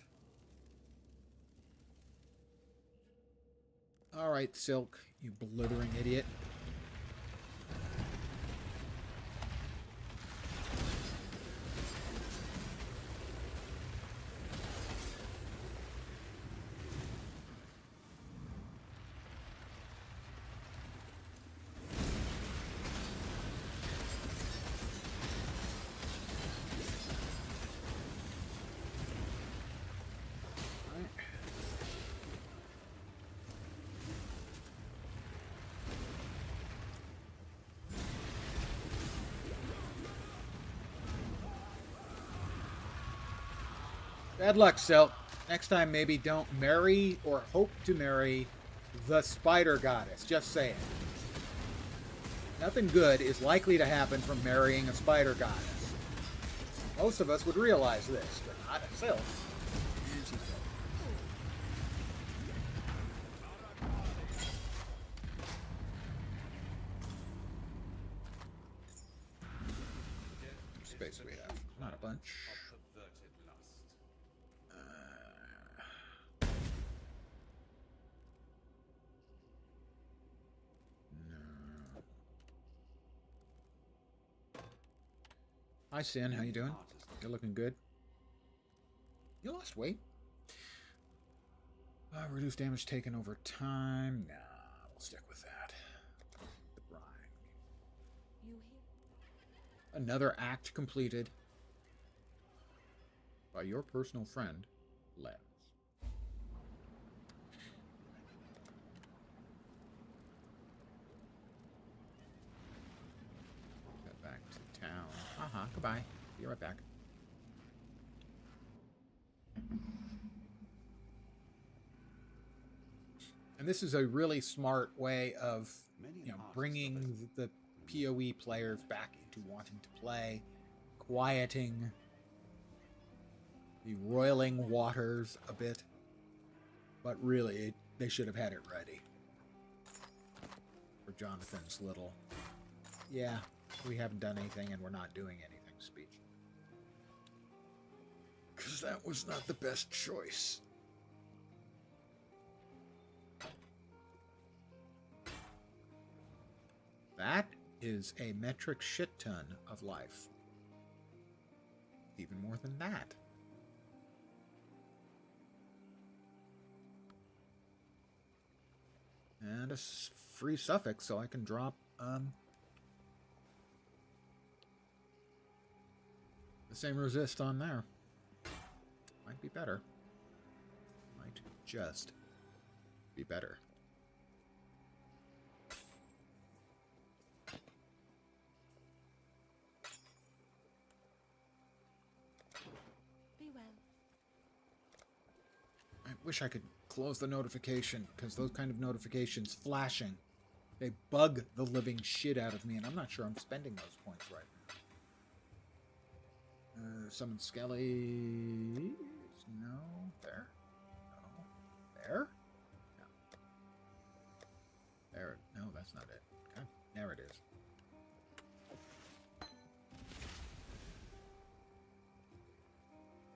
All right, Silk, you blithering idiot. Bad luck, Silk. Next time, maybe don't marry or hope to marry the spider goddess. Just saying. Nothing good is likely to happen from marrying a spider goddess. Most of us would realize this, but not Silk. And she's dead. Space we have. Not a bunch. Hi, Sin. How you doing? You're looking good. You lost weight. Reduce damage taken over time. Nah, we'll stick with that. The brine. You here? Another act completed by your personal friend, Lens. Get back to town. Goodbye. Be right back. And this is a really smart way of, bringing the PoE players back into wanting to play, quieting the roiling waters a bit. But really, they should have had it ready for Jonathan's little, yeah, we haven't done anything and we're not doing anything speech. Because that was not the best choice. That is a metric shit ton of life. Even more than that. And a free suffix so I can drop the same resist on there. Might be better. Might just be better. Be well. I wish I could close the notification, because those kind of notifications flashing They bug the living shit out of me, and I'm not sure I'm spending those points right now. Summon Skelly. No. There. No. There? No. There. No, that's not it. Okay. There it is.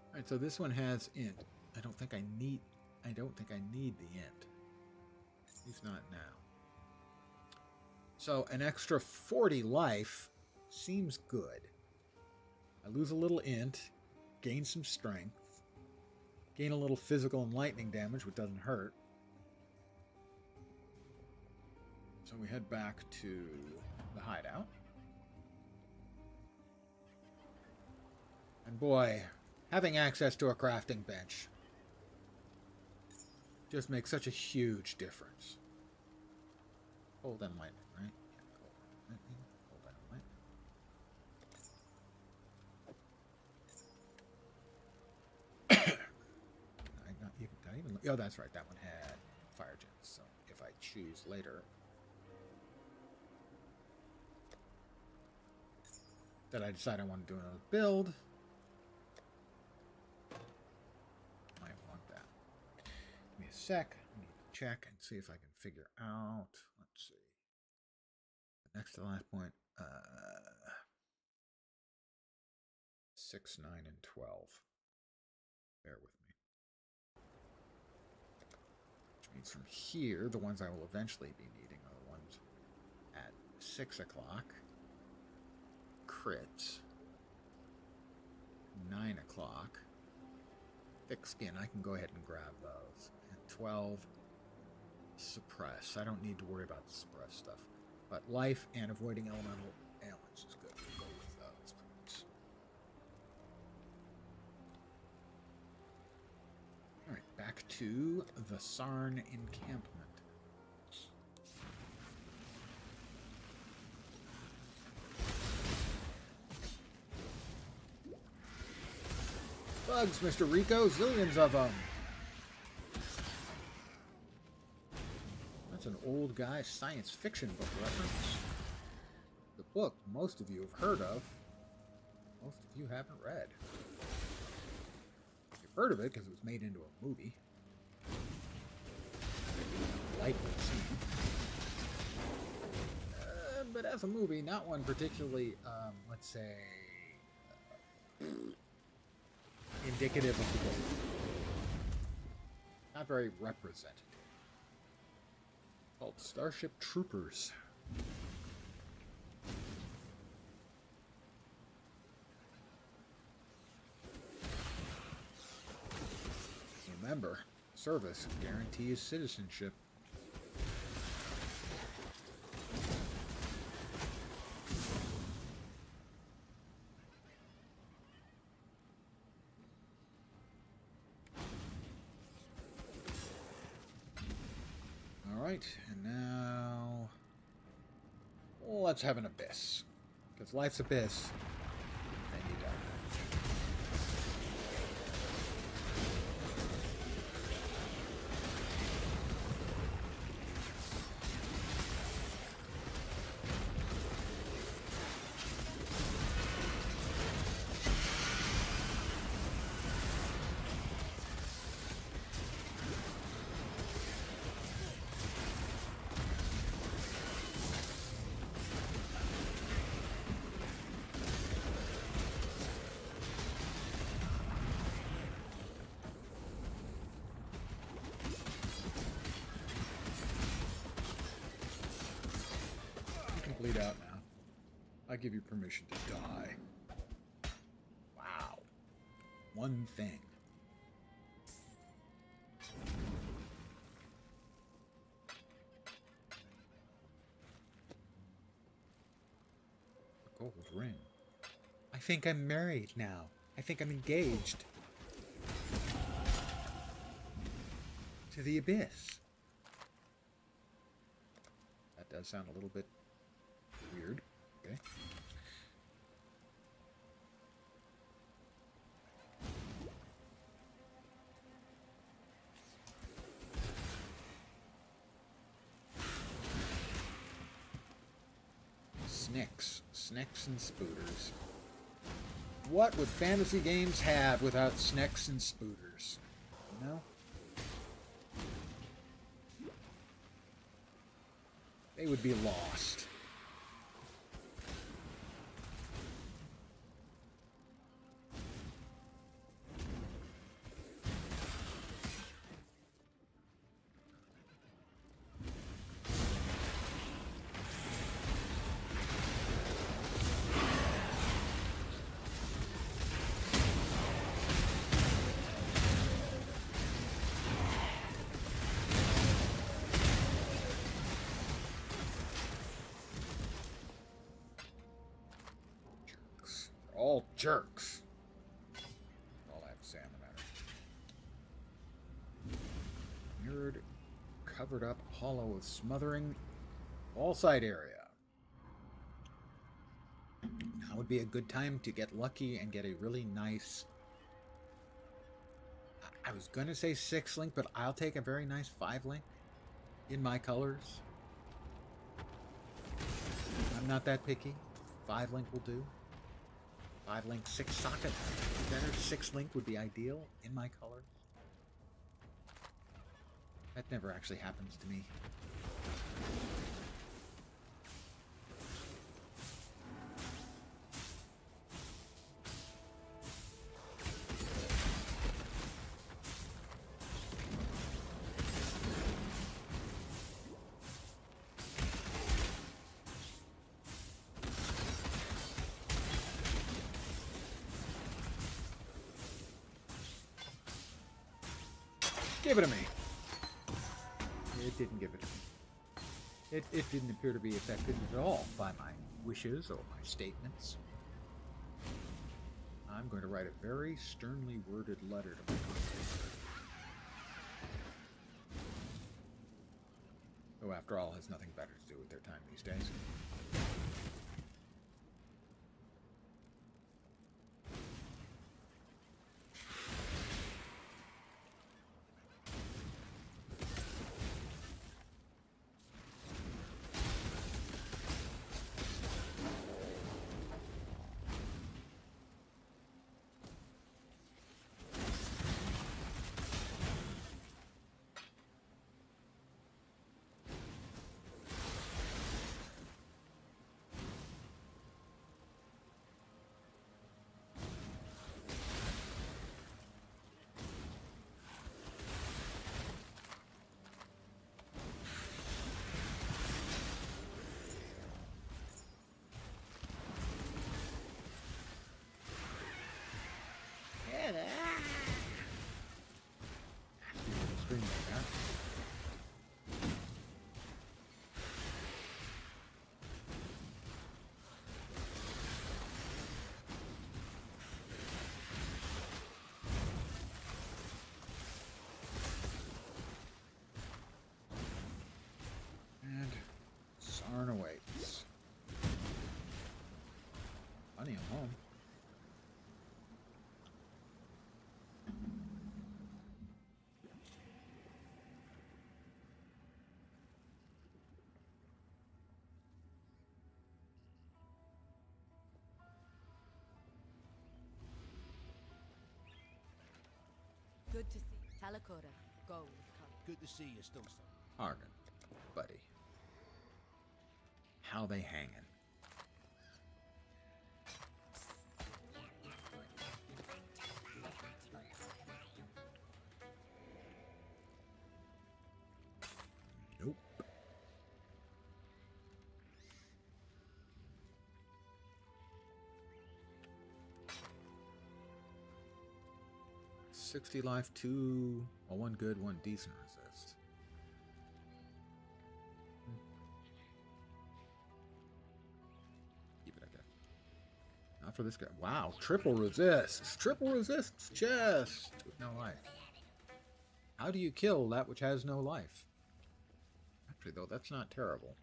Alright, so this one has int. I don't think I need the int. At least not now. So an extra 40 life seems good. I lose a little int, gain some strength, gain a little physical and lightning damage, which doesn't hurt. So we head back to the hideout. And boy, having access to a crafting bench just makes such a huge difference. Cold and lightning, right? Yeah, cold and lightning. Cold and lightning. Oh, that's right. That one had fire gens. So if I choose later that I decide I want to do another build, might want that. Give me a sec. I need to check and see if I can figure out. Let's see. Next to the last point. 6, 9, and 12. Bear with me. Which means from here, the ones I will eventually be needing are the ones at 6 o'clock. Crits. 9 o'clock. Thick skin, I can go ahead and grab those. And 12, suppress. I don't need to worry about the suppress stuff. But life and avoiding elemental ailments is good. We'll go with those, please. Alright, back to the Sarn encampment. Bugs, Mr. Rico, zillions of them. That's an old guy science fiction book reference. The book most of you have heard of, most of you haven't read. You've heard of it because it was made into a movie. Likely seen. But as a movie, not one particularly, let's say, indicative of the book. Not very representative. Called Starship Troopers. Remember, service guarantees citizenship. And now let's have an abyss, because life's abyss. Then you die. Bleed out now. I give you permission to die. Wow. One thing. A gold ring. I think I'm married now. I think I'm engaged. To the abyss. That does sound a little bit weird. Okay. Snicks. Snicks and spooters. What would fantasy games have without snicks and spooters? You know? They would be lost. All jerks. All I have to say on the matter. Mirrored, covered up, hollow with smothering wall side area. Now would be a good time to get lucky and get a really nice. I was gonna say 6 link, but I'll take a very nice 5 link in my colors. I'm not that picky. 5 link will do. 5 link, 6 socket. Better 6 link would be ideal in my colors. That never actually happens to me. Give it to me. It didn't give it to me. It didn't appear to be affected at all by my wishes or my statements. I'm going to write a very sternly worded letter to my contractor. Who, after all, has nothing better to do with their time these days. And Sarn awaits. Funny, I'm home. Good to see. Talakora, gold. Good to see you still, son. Argon, buddy. How they hanging? Nope. $60 life, 2, well, 1 good, 1 decent resist. Keep it okay. Not for this guy. Wow, triple resists. Triple resists chest with no life. How do you kill that which has no life? Actually, though, that's not terrible.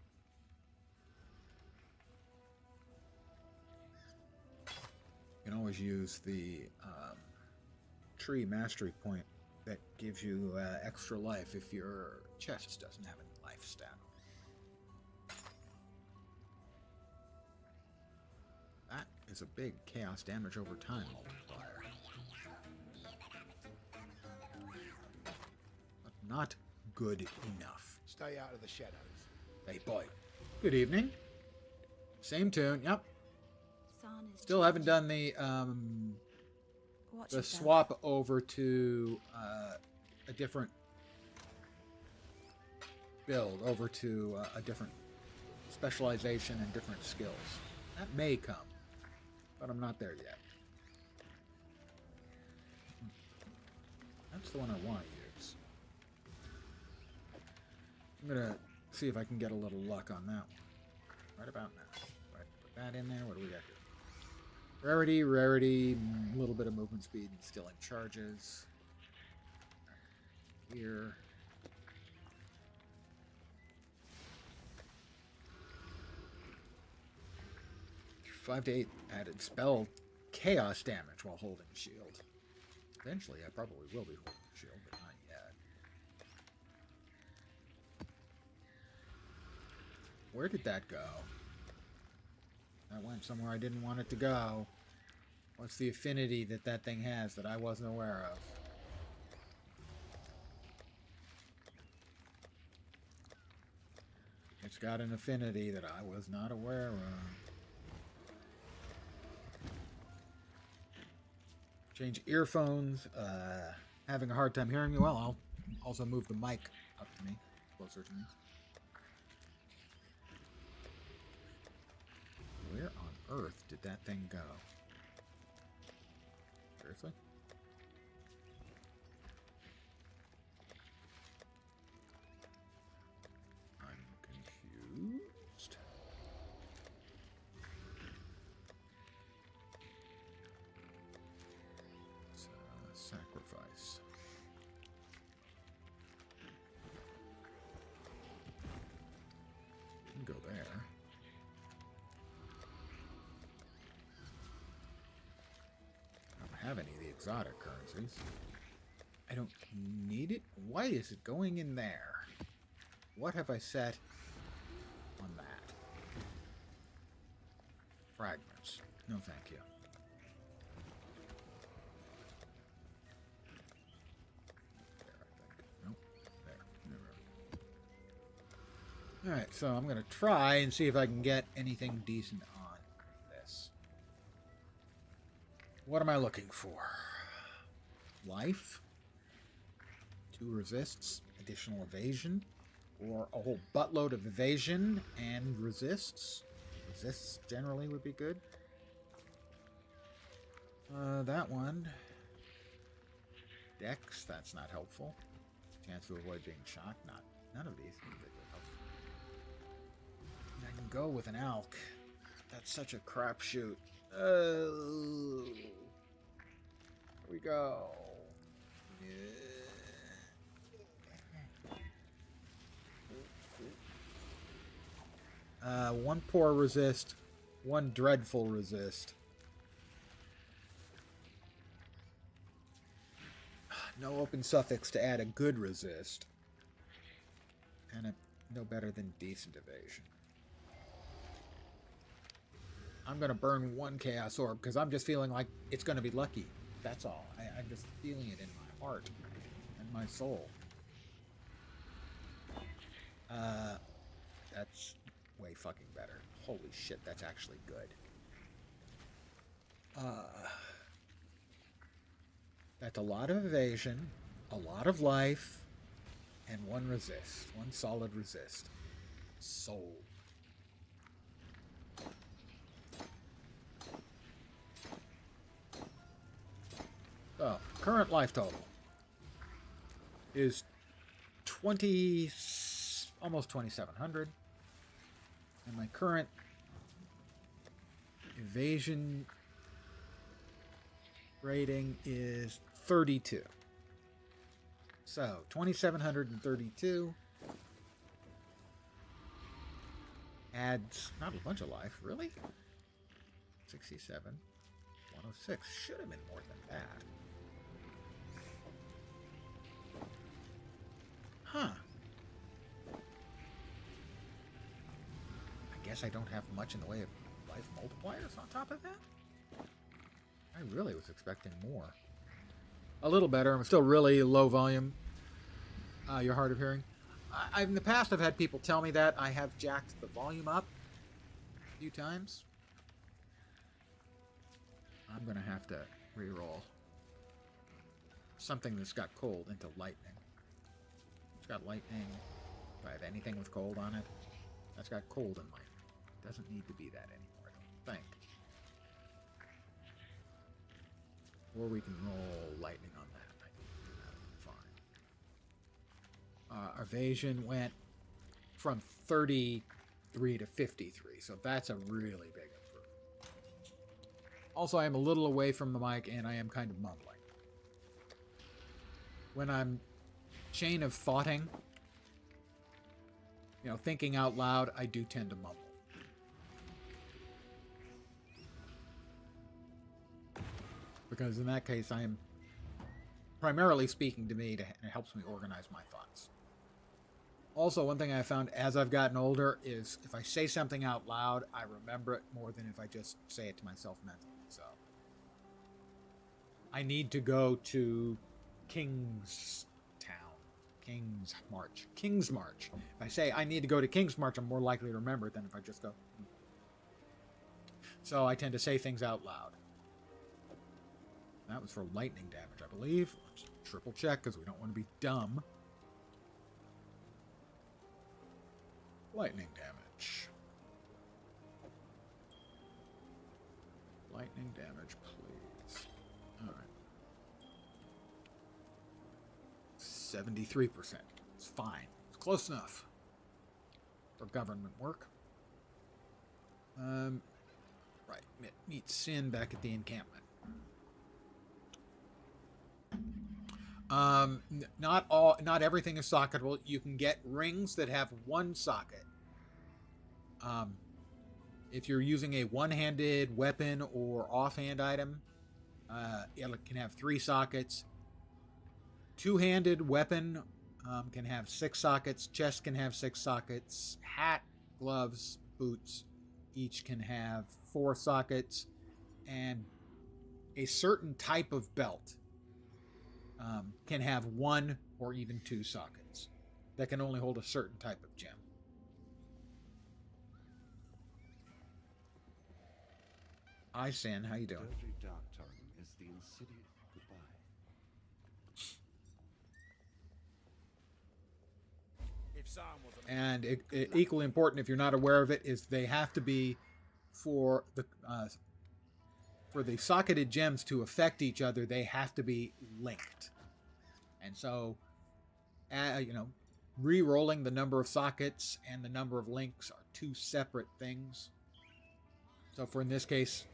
You can always use the tree mastery point that gives you extra life if your chest doesn't have any life stat. is a big chaos damage over time multiplier. But not good enough. Stay out of the shadows. Hey, boy. Good evening. Same tune. Yep. San is Still haven't done the What the you've done. swap over to a different build, over to a different specialization and different skills. That may come, but I'm not there yet. That's the one I want to use. I'm gonna see if I can get a little luck on that one. Right about now. Right, put that in there. What do we got here? Rarity, a little bit of movement speed and stealing charges. Here. Five to 8 added spell chaos damage while holding a shield. Eventually, I probably will be holding a shield, but not yet. Where did that go? That went somewhere I didn't want it to go. What's the affinity that that thing has that I wasn't aware of? It's got an affinity that I was not aware of. Change earphones. Having a hard time hearing me. Well, I'll also move the mic up to me, closer to me. Where on earth did that thing go? Seriously? I'm confused. Sacrifice. Didn't go there. I don't have any of the exotic currencies. I don't need it. Why is it going in there? What have I set on that? Fragments. No, thank you. Alright, so I'm going to try and see if I can get anything decent on this. What am I looking for? Life? 2 resists, additional evasion, or a whole buttload of evasion and resists? Resists generally would be good. That one. Dex, that's not helpful. Chance to avoid being shocked, none of these things are helpful. I can go with an Alk. That's such a crapshoot. Oh. Here we go. Yeah. 1 poor resist, 1 dreadful resist. No open suffix to add a good resist. And a no better than decent evasion. I'm going to burn 1 Chaos Orb because I'm just feeling like it's going to be lucky. That's all. I'm just feeling it in my heart and my soul. That's way fucking better. Holy shit, that's actually good. That's a lot of evasion, a lot of life, and 1 resist. 1 solid resist. Soul. So, current life total is 20, almost 2,700. And my current evasion rating is 32. So, 2,732 adds not a bunch of life, really? 67, 106. Should have been more than that. Huh. I guess I don't have much in the way of life multipliers on top of that? I really was expecting more. A little better. I'm still really low volume. You're hard of hearing. In the past, I've had people tell me that. I have jacked the volume up a few times. I'm going to have to re-roll something that's got cold into lightning. It's got lightning. Do I have anything with cold on it? That's got cold in lightning. Doesn't need to be that anymore, I don't think. Or we can roll lightning on that. I think that'll be fine. Evasion went from 33 to 53, so that's a really big improvement. Also, I am a little away from the mic, and I am kind of mumbling. When I'm chain of thoughting, you know, thinking out loud, I do tend to mumble. Because in that case, I am primarily speaking to me, and it helps me organize my thoughts. Also, one thing I found as I've gotten older is if I say something out loud, I remember it more than if I just say it to myself mentally. So I need to go to King's March. If I say I need to go to King's March, I'm more likely to remember it than if I just go. So I tend to say things out loud. That was for lightning damage, I believe. Let's triple check because we don't want to be dumb. Lightning damage. Lightning damage, please. All right. 73%. It's fine. It's close enough for government work. Right. Meet Sin back at the encampment. Not everything is socketable. You can get rings that have one socket. If you're using a one-handed weapon or offhand item, it can have 3 sockets. Two-handed weapon can have 6 sockets. Chest can have 6 sockets. Hat, gloves, boots, each can have 4 sockets. And a certain type of belt can have 1 or even 2 sockets that can only hold a certain type of gem. Hi, Sin. How you doing? Every dark tongue is the insidious goodbye. And equally important, if you're not aware of it, is they have to be for the socketed gems to affect each other. They have to be linked, and so, re-rolling the number of sockets and the number of links are 2 separate things. So, for in this case,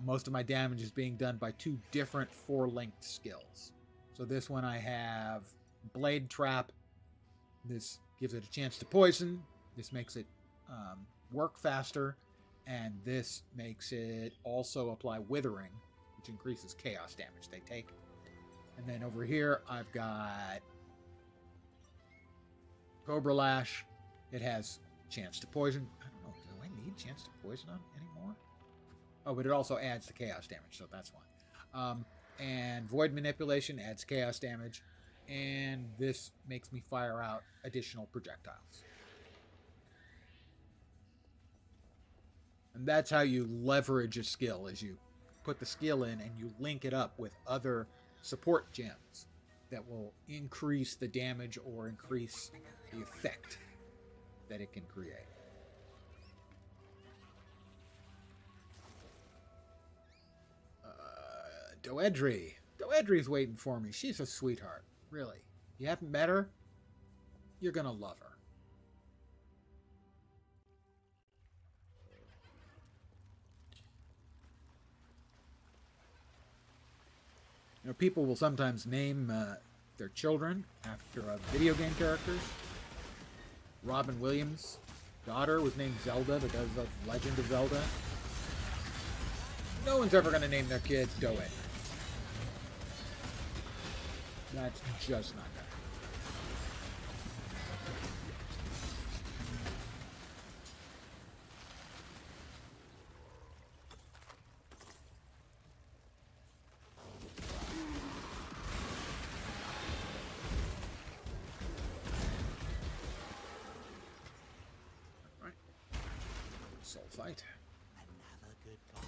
most of my damage is being done by 2 different 4-linked skills. So this one I have Blade Trap. This gives it a chance to poison. This makes it work faster. And this makes it also apply Withering, which increases chaos damage they take. And then over here, I've got Cobra Lash. It has chance to poison. I don't know. Do I need chance to poison on anymore? Oh, but it also adds the chaos damage, so that's one. And Void Manipulation adds chaos damage. And this makes me fire out additional projectiles. And that's how you leverage a skill, is you put the skill in and you link it up with other support gems that will increase the damage or increase the effect that it can create. Doedri. Doedri's waiting for me. She's a sweetheart. Really. You haven't met her? You're going to love her. You know, people will sometimes name their children after video game characters. Robin Williams' daughter was named Zelda because of Legend of Zelda. No one's ever going to name their kid Doed. That's just not that. sulfite. Another good find.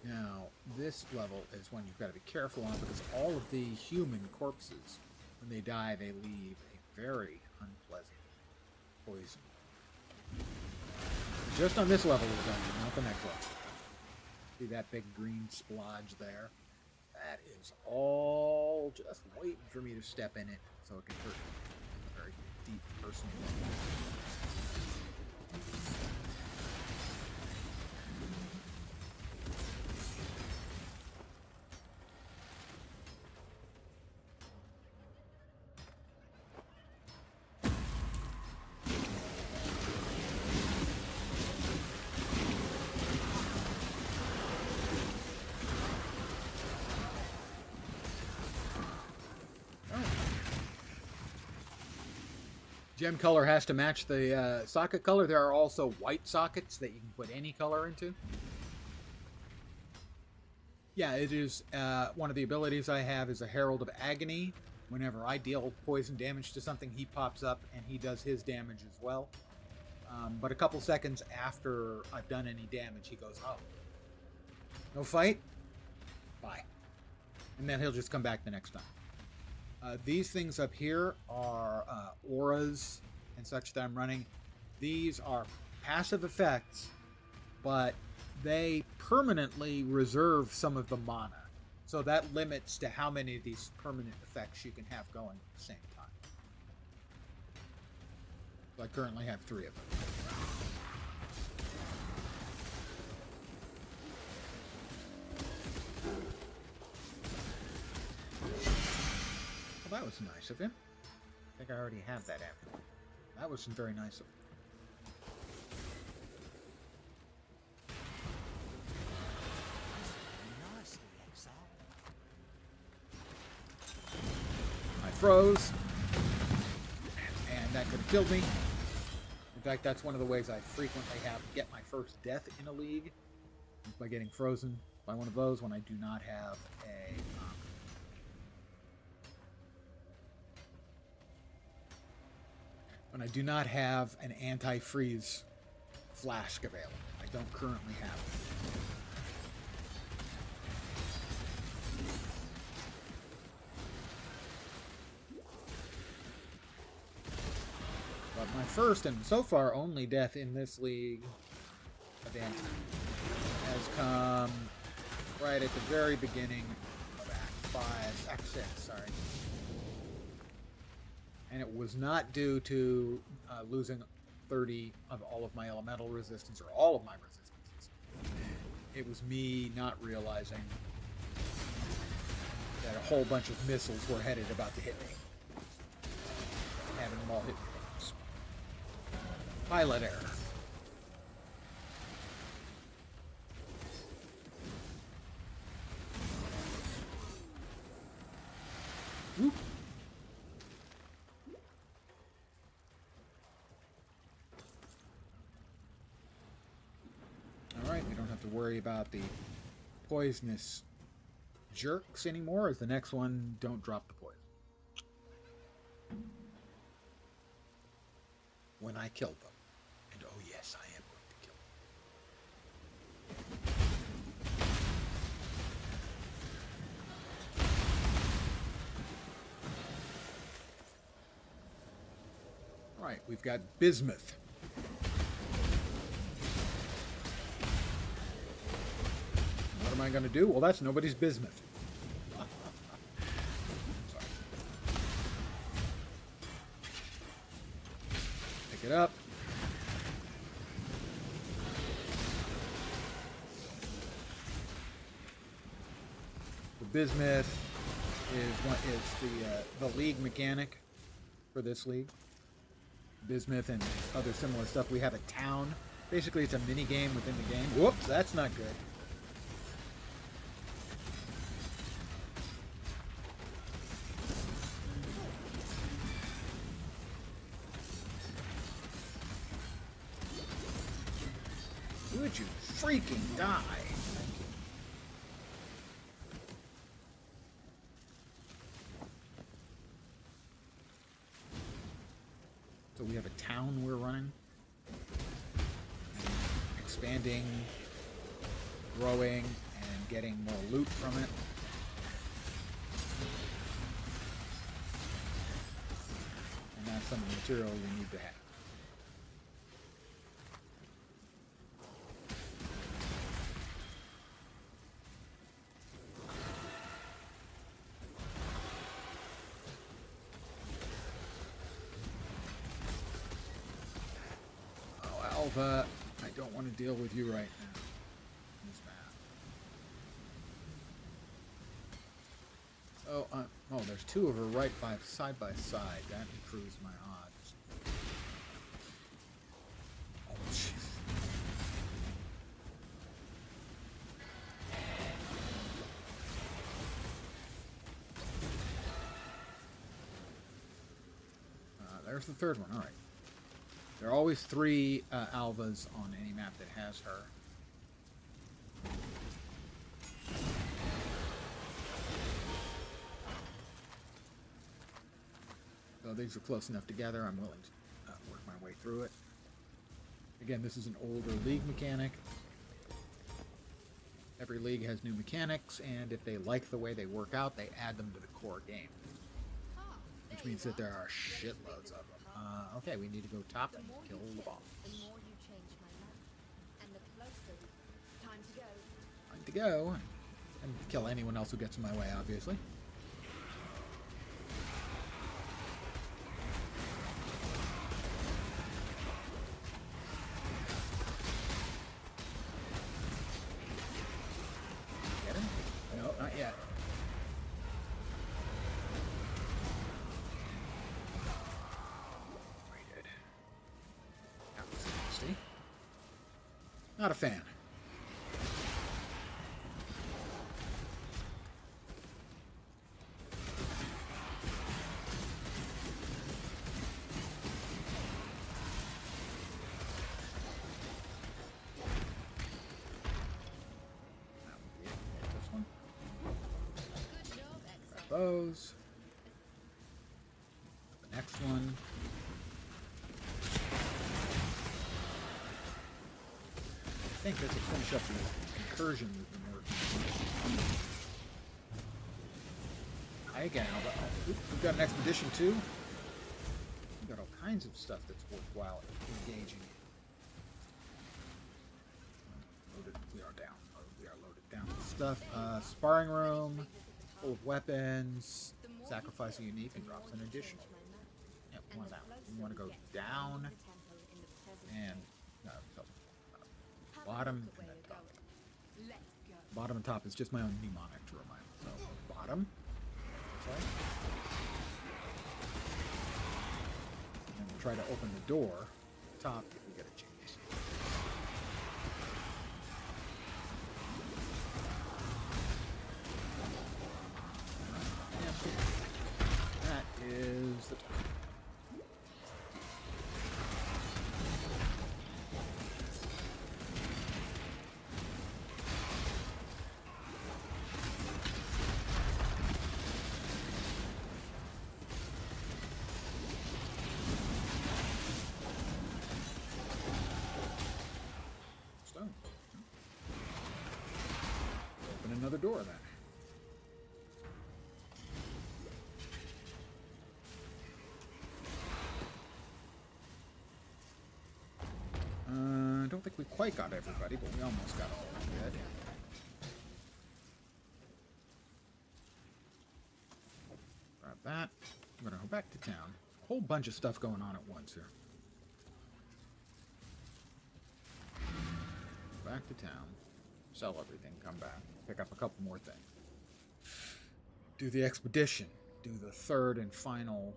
Now, this level is one you've got to be careful on because all of the human corpses, when they die, they leave a very unpleasant poison. Just on this level we're done, not the next level. See that big green splodge there? That is all just waiting for me to step in it so it can hurt a very deep personal level. Gem color has to match the socket color. There are also white sockets that you can put any color into. Yeah, it is one of the abilities I have is a Herald of Agony. Whenever I deal poison damage to something, he pops up and he does his damage as well. But a couple seconds after I've done any damage, he goes, oh, no fight? Bye. And then he'll just come back the next time. These things up here are auras and such that I'm running. These are passive effects, but they permanently reserve some of the mana. So that limits to how many of these permanent effects you can have going at the same time. So I currently have 3 of them. Well, that was nice of him. I think I already have that after. That was very nice of him. Nicely, Exile. I froze, and that could have killed me. In fact, that's one of the ways I frequently have get my first death in a league, is by getting frozen by one of those when I do not have a an anti-freeze flask available. I don't currently have it. But my first and so far only death in this league event has come right at the very beginning of Act 6, sorry. And it was not due to losing 30 of all of my elemental resistance or all of my resistances. It was me not realizing that a whole bunch of missiles were headed about to hit me. Having them all hit me once. Pilot error. Whoop. Alright, we don't have to worry about the poisonous jerks anymore, as the next one don't drop the poison. When I kill them. And oh yes, I am going to kill them. Alright, we've got bismuth. What am I going to do? Well, that's nobody's bismuth. Sorry. Pick it up. The bismuth is the league mechanic for this league. Bismuth and other similar stuff. We have a town. Basically, it's a mini game within the game. Whoops, that's not good. Would you freaking die? So we have a town we're running. Expanding, growing, and getting more loot from it. And that's some of the material we need to have. Oh, Alva, I don't want to deal with you right now. This map. Oh, there's two of her right side by side. That improves my odds. Oh, jeez. There's the third one. All right. There are always three Alvas on any map that has her. So these are close enough together. I'm willing to work my way through it. Again, this is an older League mechanic. Every league has new mechanics, and if they like the way they work out, they add them to the core game. Which means that there are shitloads of them. Okay, we need to go top and kill the boss. The more you change my map, and the closer. Time to go. Time to go. And kill anyone else who gets in my way, obviously. Get him? No, not yet. Very good. That was nasty. Not a fan. This one. Good job, Exile. Those. The next one. I think this will finish up the incursion we've been working on. Hi again, Alba. We've got an expedition too. We've got all kinds of stuff that's worthwhile engaging in. Loaded. We are down. We are loaded down with stuff. Sparring room, full of weapons, sacrifice a unique and drops an additional. Yeah, we want that one. We want to go down and bottom and then top. Bottom and top is just my own mnemonic to remind me. So bottom. Sorry. And then we'll try to open the door. Top if we get a chance. That is the top. Stone. Open another door then. I don't think we quite got everybody, but we almost got all of them dead. Grab that. I'm gonna go back to town. A whole bunch of stuff going on at once here. Back to town. Sell everything, come back. Pick up a couple more things. Do the expedition. Do the third and final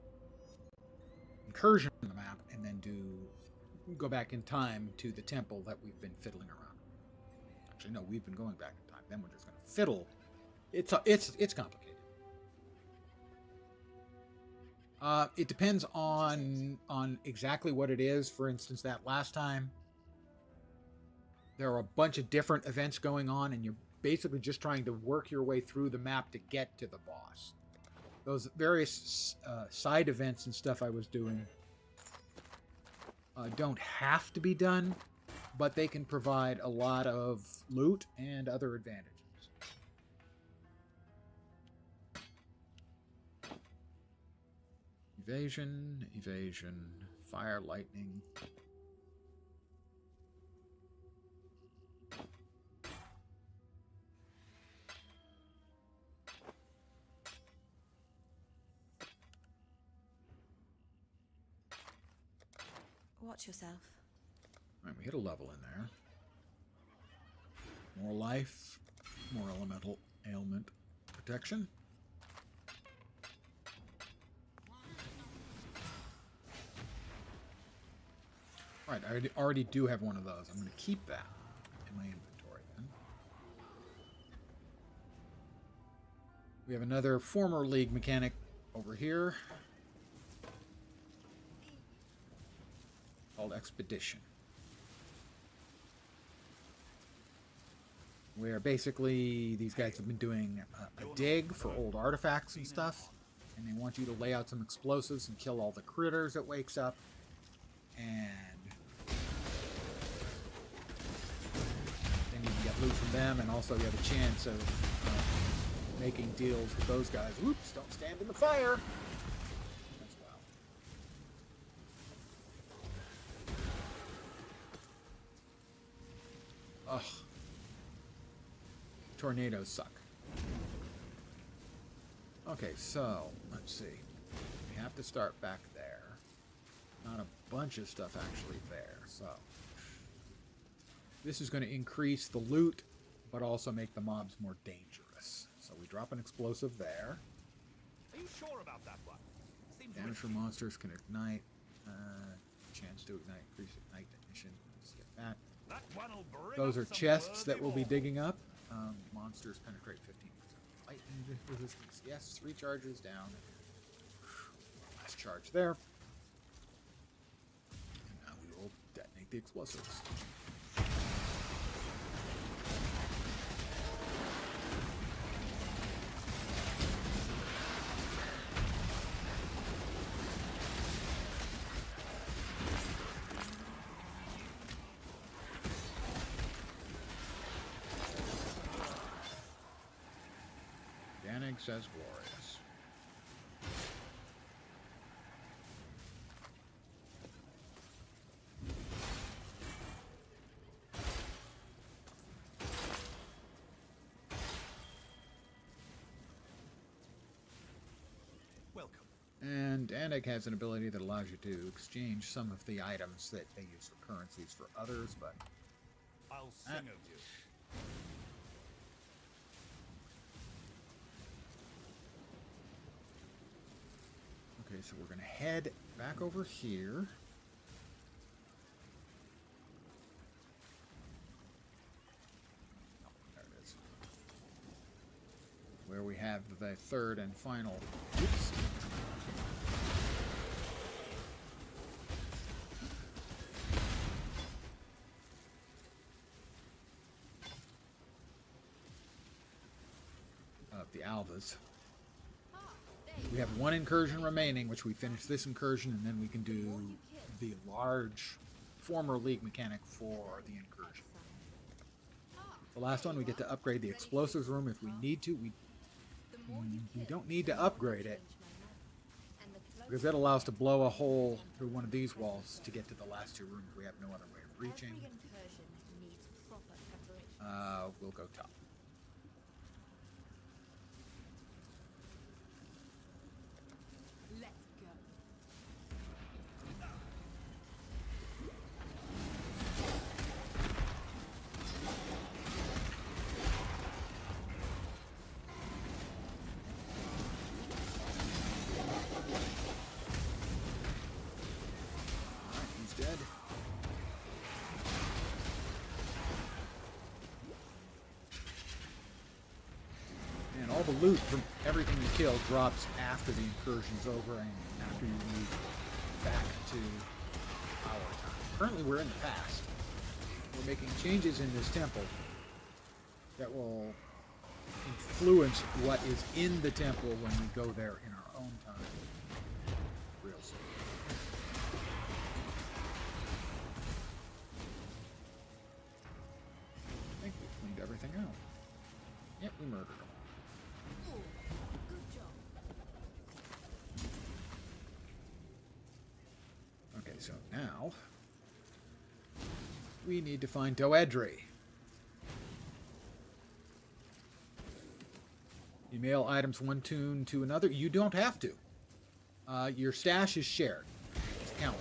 incursion on the map, and then go back in time to the temple that we've been fiddling around. Actually, no, we've been going back in time. Then we're just going to fiddle. It's complicated. It depends on exactly what it is. For instance, that last time, there are a bunch of different events going on, and you're basically just trying to work your way through the map to get to the boss. Those various side events and stuff I was doing don't have to be done, but they can provide a lot of loot and other advantages. Evasion, evasion, fire, lightning. Watch yourself. All right, we hit a level in there. More life, more elemental ailment protection. All right, I already do have one of those. I'm going to keep that in my inventory then. We have another former League mechanic over here called Expedition, where basically these guys have been doing a dig for old artifacts and stuff, and they want you to lay out some explosives and kill all the critters that wakes up, and then you can get loot from them, and also you have a chance of making deals with those guys. Whoops, don't stand in the fire as well. Ugh. Tornadoes suck. Okay, so let's see. We have to start back there. Not a bunch of stuff actually there, so this is going to increase the loot, but also make the mobs more dangerous. So we drop an explosive there. Are you sure about that one? Seems Damage risky. from monsters can ignite. Chance to ignite, increase ignite ignition. Let's get that. That one'll bring Those up are some chests that worthy we'll be more. digging up. Monsters penetrate 15%. Lightning resistance. Yes, 3 charges down. Last charge there. And now we will detonate the explosives. Danig says glorious. Welcome. And Danig has an ability that allows you to exchange some of the items that they use for currencies for others, but I'll sing of you. okay, so we're going to head back over here. Oh, there it is. Where we have the third and final. Oops. Of the Alvas. We have one incursion remaining, which we finish this incursion, and then we can do the large former League mechanic for the incursion. The last one, we get to upgrade the explosives room if we need to. We don't need to upgrade it, because that allows us to blow a hole through one of these walls to get to the last 2 rooms. We have no other way of reaching. Every incursion needs proper preparation. We'll go top. Let's go. Alright, he's dead. And all the loot from everything you kill drops after the incursion's over and after you move back to our time. Currently we're in the past. We're making changes in this temple that will influence what is in the temple when we go there in our own time. Real soon. We murdered them. Oh, good job. Okay, so now we need to find Doedri. You mail items one tune to another. You don't have to. Your stash is shared. It's counted.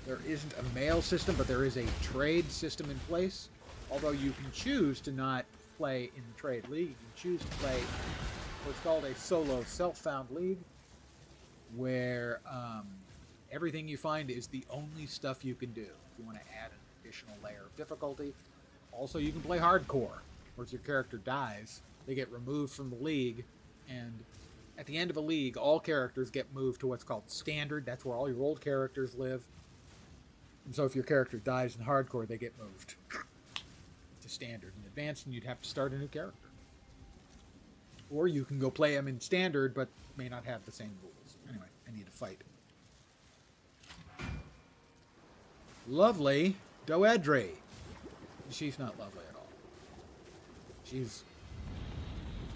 There isn't a mail system, but there is a trade system in place. Although you can choose to not play in the trade league. You can choose to play what's called a solo self-found league, where everything you find is the only stuff you can do. If you want to add an additional layer of difficulty. Also, you can play hardcore, where if your character dies, they get removed from the league, and at the end of a league, all characters get moved to what's called standard. That's where all your old characters live. And so if your character dies in hardcore, they get moved to standard. In advanced, and you'd have to start a new character. Or you can go play them in standard, but may not have the same rules. Anyway, I need to fight. Lovely Doedri. She's not lovely at all. She's...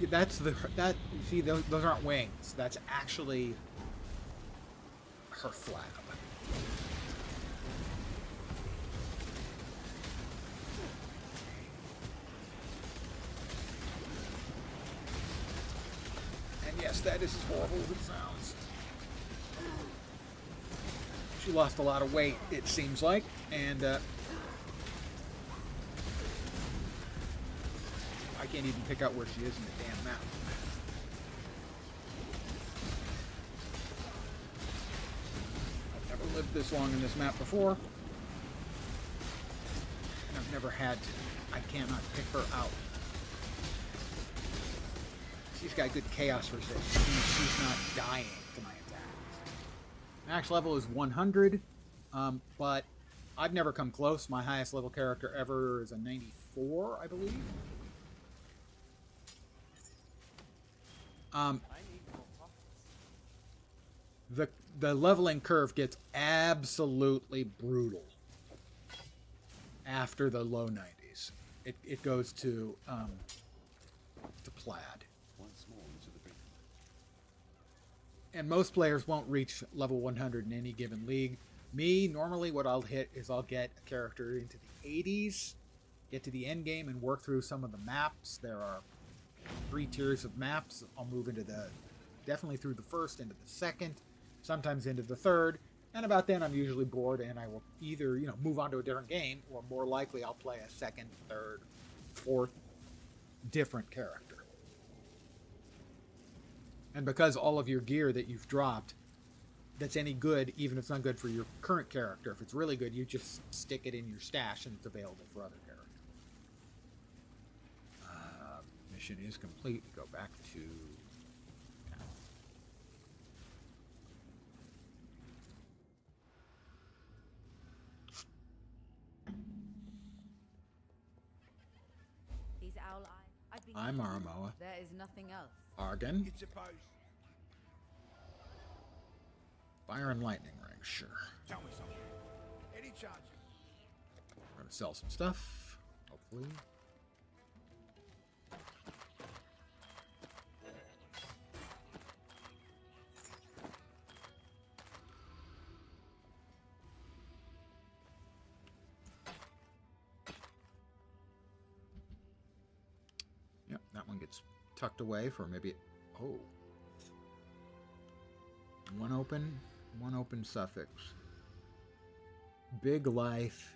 That's the... That, you see, those aren't wings. That's actually her flab. And yes, that is as horrible as it sounds. She lost a lot of weight, it seems like, and I can't even pick out where she is in the damn map. I've never lived this long in this map before, and I've never had to. I cannot pick her out. She's got good chaos resistance. She's not dying to my attacks. Max level is 100, but I've never come close. My highest level character ever is a 94, I believe. The leveling curve gets absolutely brutal after the low 90s. It goes to plaid. Once more into the big. And most players won't reach level 100 in any given league. Me, normally what I'll hit is I'll get a character into the 80s, get to the end game and work through some of the maps. There are 3 tiers of maps. I'll move into definitely through the first, into the second, sometimes into the third, and about then I'm usually bored and I will either, move on to a different game, or more likely I'll play a second, third, fourth different character. And because all of your gear that you've dropped that's any good, even if it's not good for your current character, if it's really good, you just stick it in your stash and it's available for other characters. Mission is complete. We go back to town. These owl eyes. I've been. I'm Aramoa. There is nothing else. Argon. It's supposed. Fire and lightning ring, sure. Tell me something. Any charge? We're gonna sell some stuff, hopefully. Yep, that one gets tucked away for maybe... Oh. One open suffix. Big life,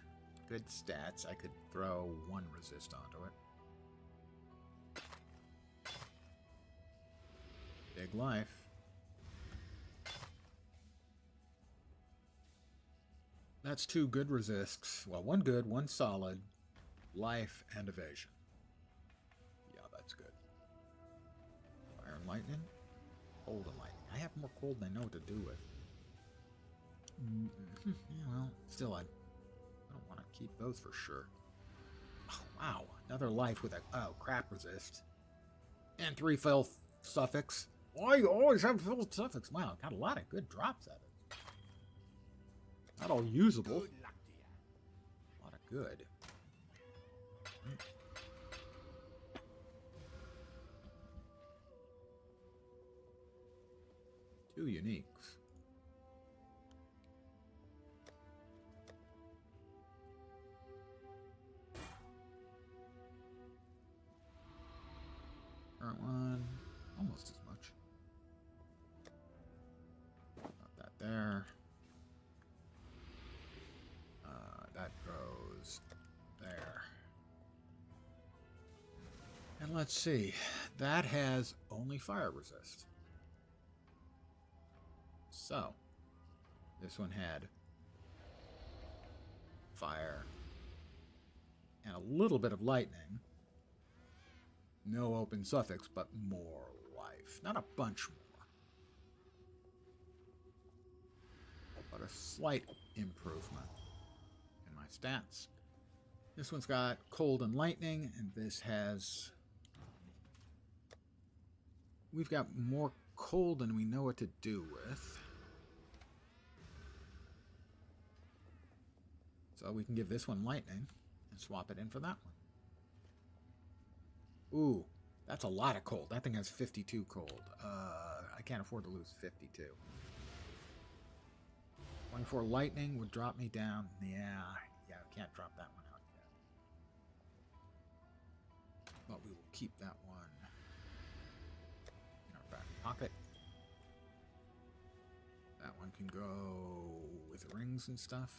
good stats. I could throw 1 resist onto it. Big life. That's 2 good resists. Well, 1 good, 1 solid. Life and evasion. Yeah, that's good. Fire and lightning. Cold and lightning. I have more cold than I know what to do with. Yeah, well, still, I don't want to keep those for sure. Oh, wow. Another life with a crap resist. And 3 fill suffix. Oh, you always have fill suffix. Wow, got a lot of good drops out of it. Not all usable. Good luck to you. good. Two uniques. Current one, almost as much. Not that there. That goes there. And let's see. That has only fire resist. So, this one had fire and a little bit of lightning. No open suffix, but more life. Not a bunch more, but a slight improvement in my stats. This one's got cold and lightning, and this has... We've got more cold than we know what to do with. So we can give this one lightning and swap it in for that one. Ooh, that's a lot of cold. That thing has 52 cold. I can't afford to lose 52. 24 lightning would drop me down. Yeah, I can't drop that one out yet. But we will keep that one in our back pocket. That one can go with rings and stuff.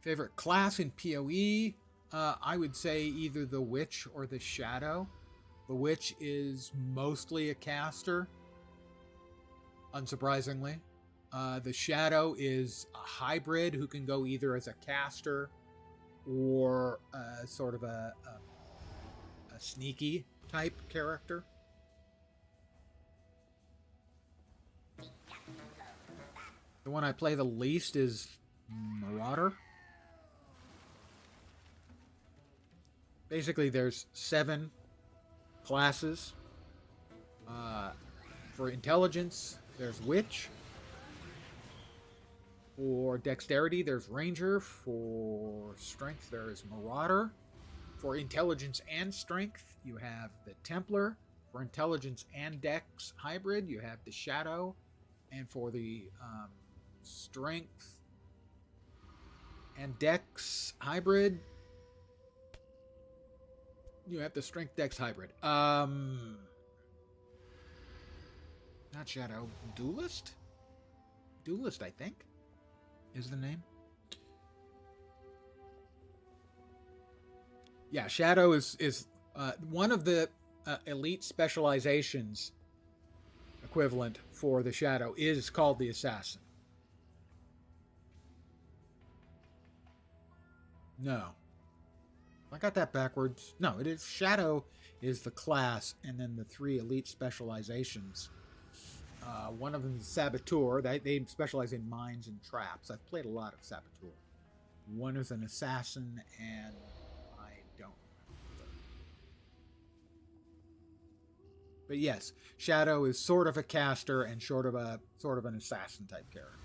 Favorite class in PoE? I would say either the Witch or the Shadow. The Witch is mostly a caster, unsurprisingly. The Shadow is a hybrid who can go either as a caster or sort of a sneaky type character. The one I play the least is Marauder. Basically, there's 7 classes. For intelligence, there's Witch. For dexterity, there's Ranger. For strength, there is Marauder. For intelligence and strength, you have the Templar. For intelligence and dex hybrid, you have the Shadow. And for the strength and dex hybrid, you have the strength dex hybrid. Not Shadow. Duelist? Duelist, I think, is the name. Yeah, Shadow is one of the elite specializations equivalent for the Shadow is called the Assassin. No. I got that backwards. No, it is Shadow is the class, and then the 3 elite specializations. One of them is Saboteur. They specialize in mines and traps. I've played a lot of Saboteur. One is an Assassin, and I don't remember. But yes, Shadow is sort of a caster and sort of an assassin type character.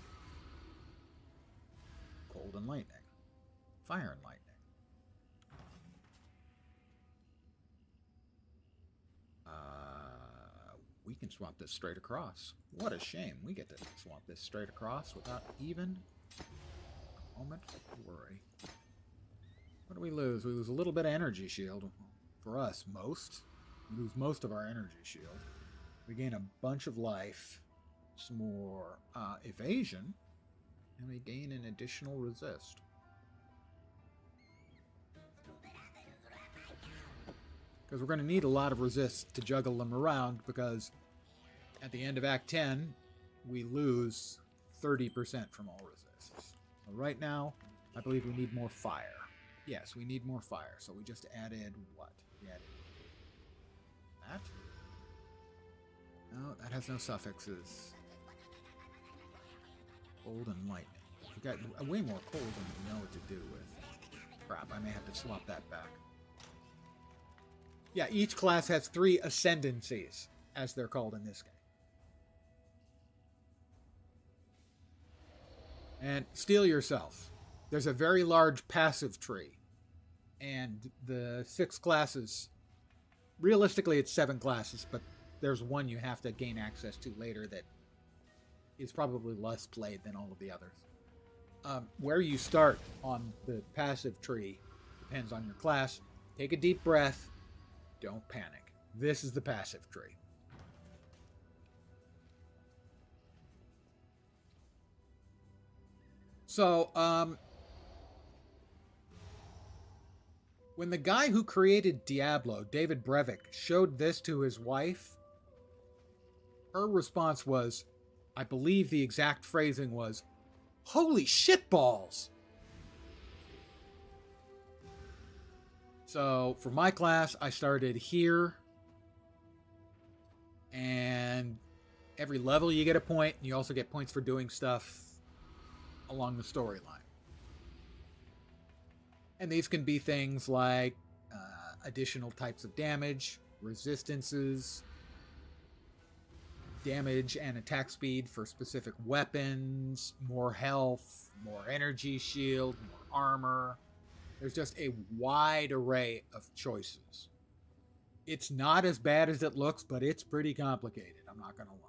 Cold and lightning. Fire and lightning. We can swap this straight across. What a shame. We get to swap this straight across without even a moment to worry. What do we lose? We lose a little bit of energy shield. For us, most. We lose most of our energy shield. We gain a bunch of life, some more evasion, and we gain an additional resist. Because we're going to need a lot of resist to juggle them around, because at the end of Act 10, we lose 30% from all resists. So right now, I believe we need more fire. Yes, we need more fire. So we just added what? We added that. No, that has no suffixes. Cold and lightning. We've got way more cold than we know what to do with. Crap, I may have to swap that back. Yeah, each class has 3 ascendancies, as they're called in this game. And steel yourself. there's a very large passive tree. And the 6 classes, realistically it's 7 classes, but there's one you have to gain access to later that is probably less played than all of the others. Where you start on the passive tree depends on your class. Take a deep breath. Don't panic. This is the passive tree. So, when the guy who created Diablo, David Brevik, showed this to his wife, her response was, I believe the exact phrasing was, "Holy shitballs!" So, for my class, I started here, and every level you get a point, and you also get points for doing stuff along the storyline. And these can be things like additional types of damage, resistances, damage and attack speed for specific weapons, more health, more energy shield, more armor. There's just a wide array of choices. It's not as bad as it looks, but it's pretty complicated, I'm not going to lie.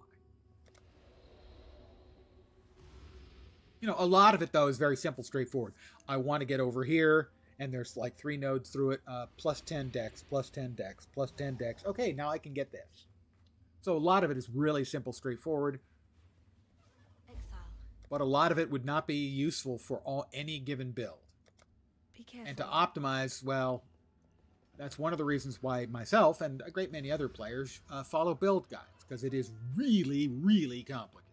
You know, a lot of it, though, is very simple, straightforward. I want to get over here, and there's like 3 nodes through it. Plus 10 dex, plus 10 dex, plus 10 dex. Okay, now I can get this. So a lot of it is really simple, straightforward. Exile. But a lot of it would not be useful for any given build. Be careful. And to optimize, well, that's one of the reasons why myself and a great many other players follow build guides, because it is really, really complicated.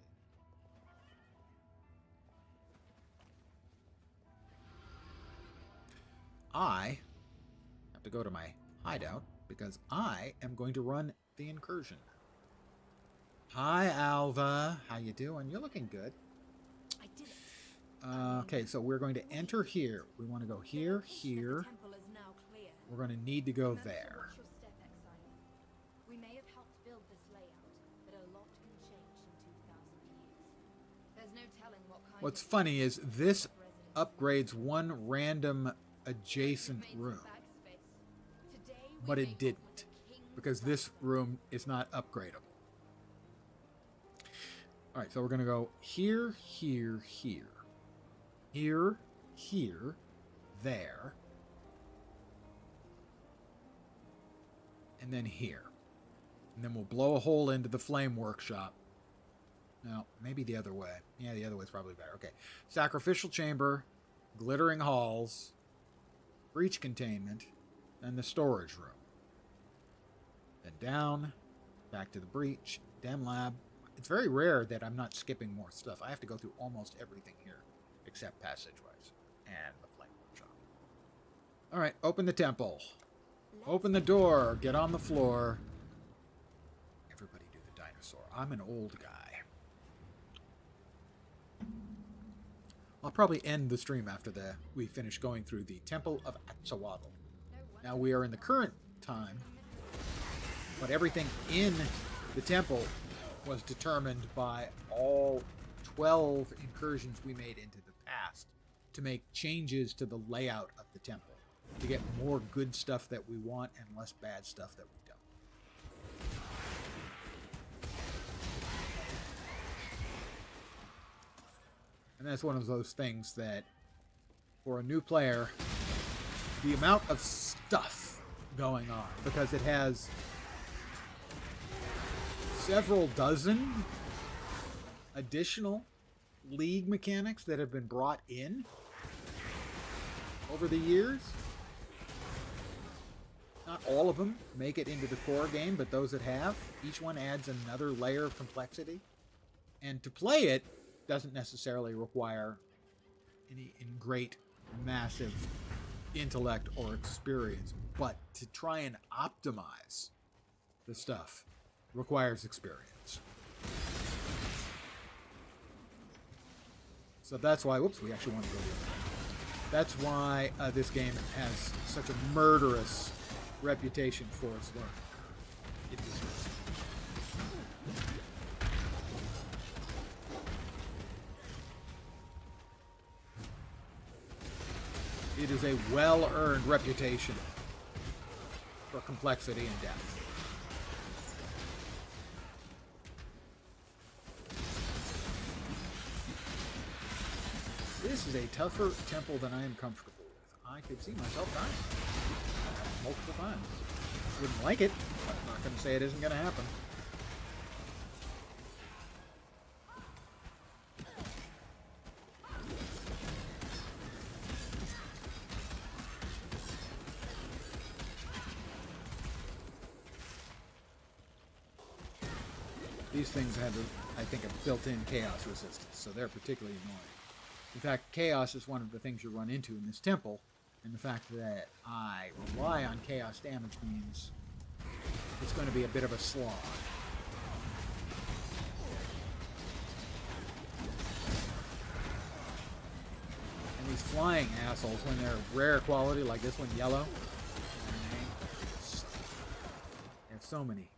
I have to go to my hideout because I am going to run the incursion. Hi, Alva. How you doing? You're looking good. I did it. Okay, so we're going to enter here. We want to go here, here. The temple is now clear. We're going to need to go Remember to there. watch your step, Exile. We may have helped build this layout, but a lot can change in 2,000 years. There's no telling what kind What's of funny is this residents upgrades one random adjacent made some room, backspace. Today we but make it off didn't, with the king's because this ransom. room is not upgradable. All right, so we're going to go here, here, here. Here, here, there. And then here. And then we'll blow a hole into the flame workshop. No, maybe the other way. Yeah, the other way is probably better. Okay. Sacrificial chamber, glittering halls, breach containment, and the storage room. Then down, back to the breach, dem lab. It's very rare that I'm not skipping more stuff. I have to go through almost everything here, except passageways and the flame workshop. All right, open the temple. Open the door. Get on the floor. Everybody do the dinosaur. I'm an old guy. I'll probably end the stream after we finish going through the Temple of Axolotl. Now we are in the current time, but everything in the temple was determined by all 12 incursions we made into the past to make changes to the layout of the temple, to get more good stuff that we want and less bad stuff that we don't. And that's one of those things that, for a new player, the amount of stuff going on, because it has several dozen additional league mechanics that have been brought in over the years. Not all of them make it into the core game, but those that have, each one adds another layer of complexity. And to play it doesn't necessarily require any great, massive intellect or experience, but to try and optimize the stuff requires experience. So that's why, whoops, we actually want to go here. That's why this game has such a murderous reputation for its learning. It deserves it. it is a well-earned reputation for complexity and depth. This is a tougher temple than I am comfortable with. I could see myself dying multiple times. Wouldn't like it, but I'm not going to say it isn't going to happen. These things have, I think, a built-in chaos resistance, so they're particularly annoying. In fact, chaos is one of the things you run into in this temple, and the fact that I rely on chaos damage means it's going to be a bit of a slog. And these flying assholes, when they're rare quality, like this one, yellow, they have so many.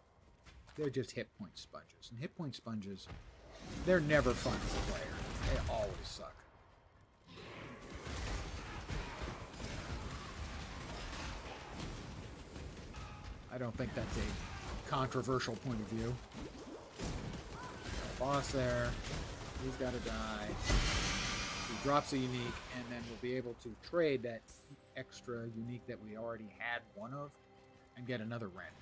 They're just hit point sponges. And hit point sponges, they're never fun as a player. They always suck. I don't think that's a controversial point of view. Boss there. He's got to die. He drops a unique, and then we'll be able to trade that extra unique that we already had one of and get another random.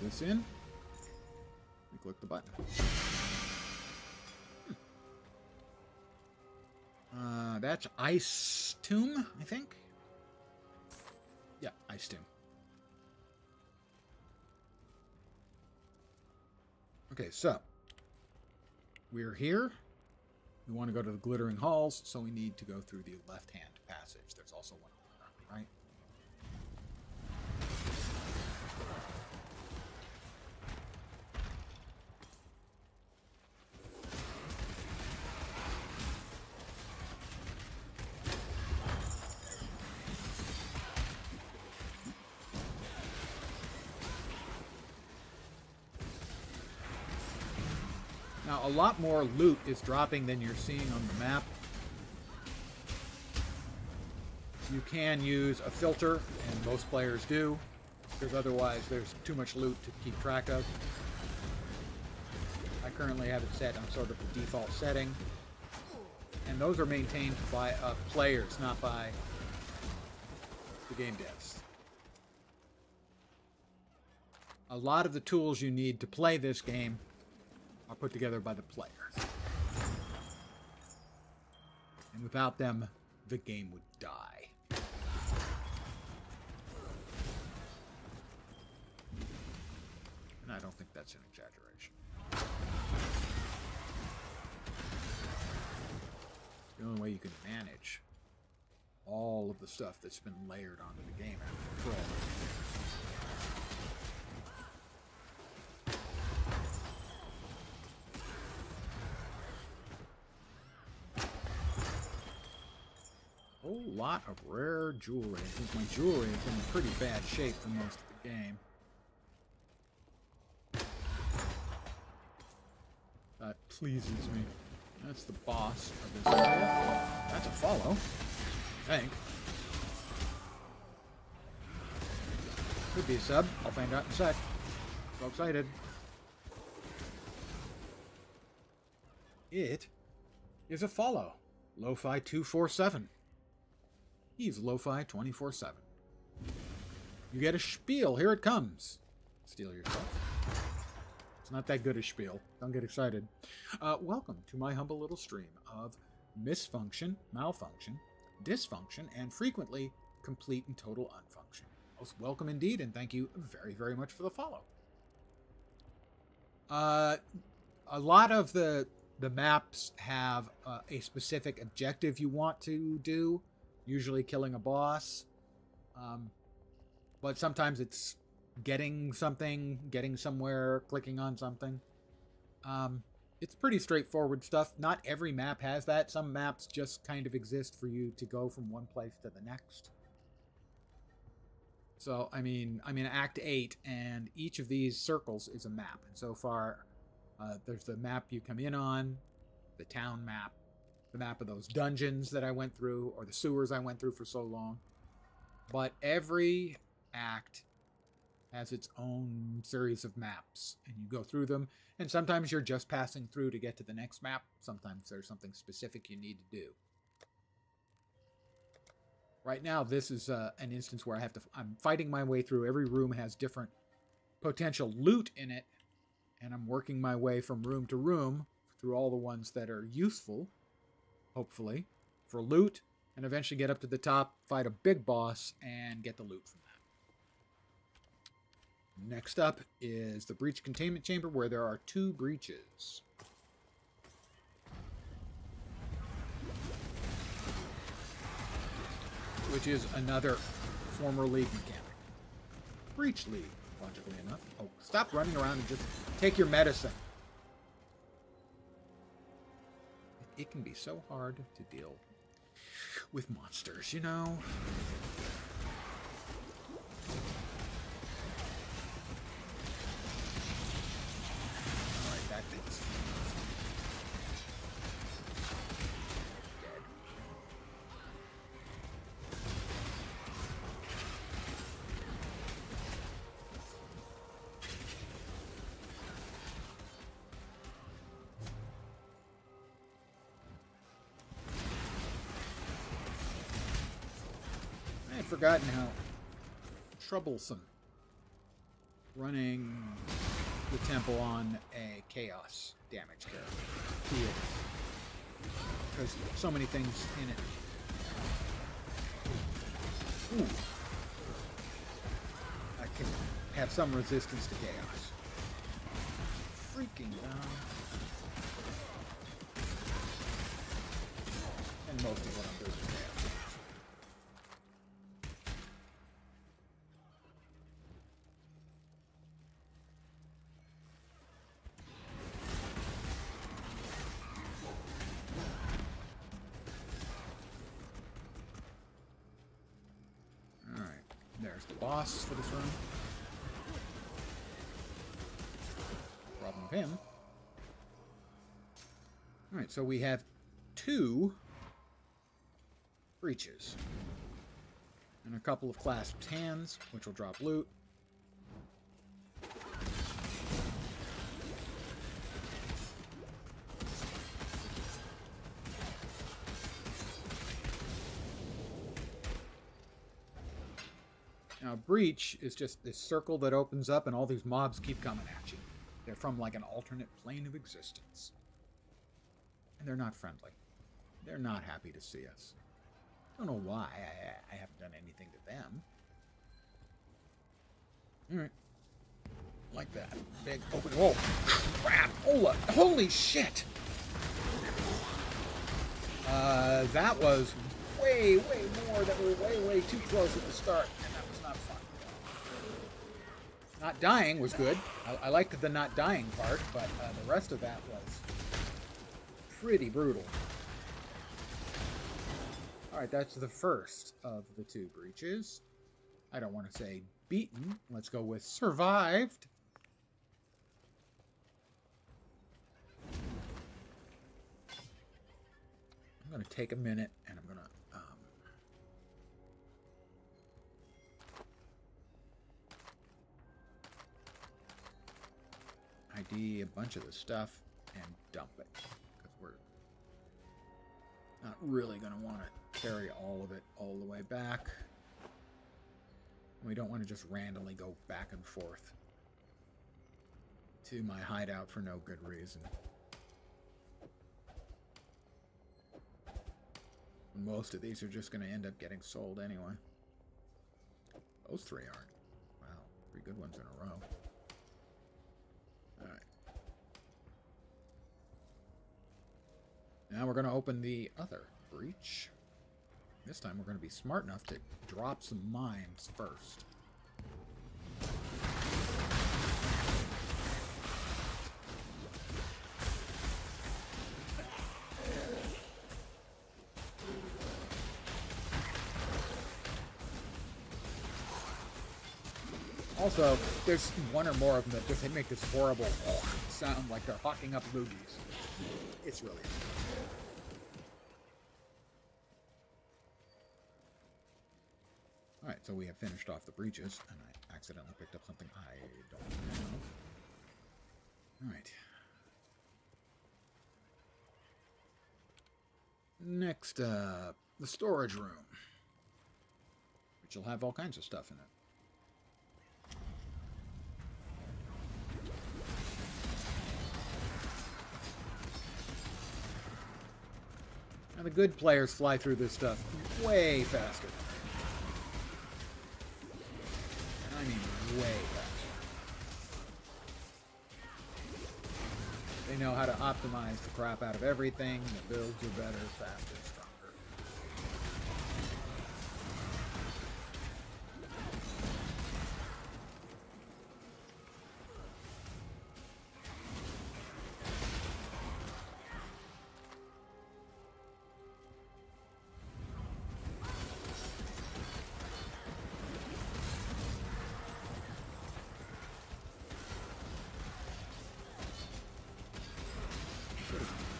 This in. We click the button. That's Ice Tomb, I think. Yeah, Ice Tomb. Okay, so we're here. We want to go to the Glittering Halls, so we need to go through the left-hand passage. There's also one over, right? Now, a lot more loot is dropping than you're seeing on the map. You can use a filter, and most players do, because otherwise there's too much loot to keep track of. I currently have it set on sort of the default setting, and those are maintained by players, not by the game devs. A lot of the tools you need to play this game are put together by the players. And without them, the game would die. And I don't think that's an exaggeration. The only way you can manage all of the stuff that's been layered onto the game after control. Whole lot of rare jewelry. I think my jewelry is in pretty bad shape for most of the game. That pleases me. That's the boss of this area. That's a follow, I think. Could be a sub. I'll find out in a sec. So excited. It is a follow. Lo-Fi 247. He's Lo-Fi 24/7. You get a spiel. Here it comes. Steal yourself. It's not that good a spiel. Don't get excited. Welcome to my humble little stream of misfunction, malfunction, dysfunction, and frequently complete and total unfunction. Most welcome indeed, and thank you very, very much for the follow. A lot of the maps have a specific objective you want to do. Usually killing a boss, but sometimes it's getting something, getting somewhere, clicking on something. It's pretty straightforward stuff. Not every map has that. Some maps just kind of exist for you to go from one place to the next. So, I mean, Act 8, and each of these circles is a map. And so far, there's the map you come in on, the town map, the map of those dungeons that I went through, or the sewers I went through for so long. But every act has its own series of maps, and you go through them, and sometimes you're just passing through to get to the next map. Sometimes there's something specific you need to do. Right now, this is an instance where I'm fighting my way through. Every room has different potential loot in it, and I'm working my way from room to room through all the ones that are useful, hopefully, for loot, and eventually get up to the top, fight a big boss, and get the loot from that. Next up is the breach containment chamber, where there are 2 breaches. Which is another former League mechanic. Breach League, logically enough. Oh, stop running around and just take your medicine. It can be so hard to deal with monsters, you know? Alright, that thing's dead. I had forgotten how troublesome running the temple on a chaos damage character is. Because so many things in it. Ooh. I can have some resistance to chaos. Freaking down. And most of what I'm doing is chaos. There's the boss for this room. Problem with him. Alright, so we have 2 breaches. And a couple of clasped hands, which will drop loot. Now, breach is just this circle that opens up and all these mobs keep coming at you. They're from like an alternate plane of existence. And they're not friendly. They're not happy to see us. I don't know why. I haven't done anything to them. Alright. Like that. Big open. Whoa. Crap. Holy shit. That was way more. That were way too close at the start. Not fun. Not dying was good. I liked the not dying part, but the rest of that was pretty brutal. Alright, that's the first of the 2 breaches. I don't want to say beaten. Let's go with survived. I'm going to take a minute and I'm going to ID a bunch of the stuff and dump it, because we're not really going to want to carry all of it all the way back. We don't want to just randomly go back and forth to my hideout for no good reason. Most of these are just going to end up getting sold anyway. Those 3 aren't. Wow, 3 good ones in a row. Alright. Now we're going to open the other breach. This time we're going to be smart enough to drop some mines first. Also, there's one or more of them that just make this horrible sound like they're hawking up loogies. It's really Alright, so we have finished off the breaches, and I accidentally picked up something I don't know. Alright. Next, the storage room, which will have all kinds of stuff in it. Now, the good players fly through this stuff way faster. And I mean way faster. They know how to optimize the crap out of everything. The builds are better, faster, stronger.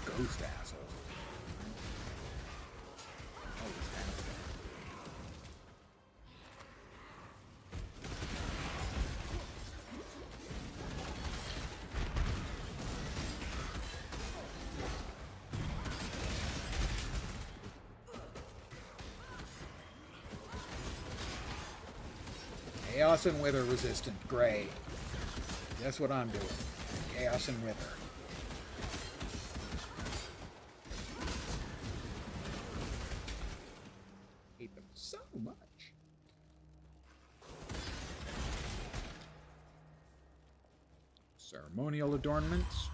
Ghost assholes. Oh, this asshole. Chaos and Wither resistant. Great. Guess what I'm doing? Chaos and Wither. Hate them so much. Ceremonial adornments.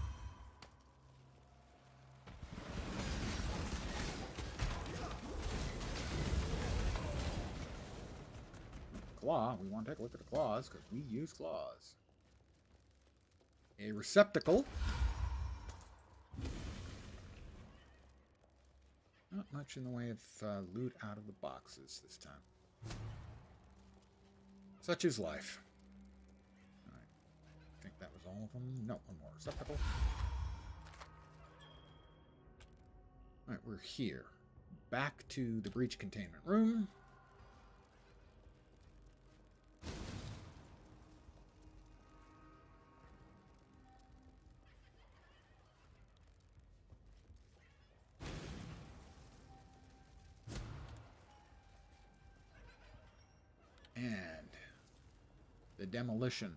Claw. We want to take a look at the claws because we use claws. A receptacle. Not much in the way of loot out of the boxes this time. Such is life. Alright. I think that was all of them. No, one more receptacle. Alright, we're here. Back to the breach containment room. And the demolition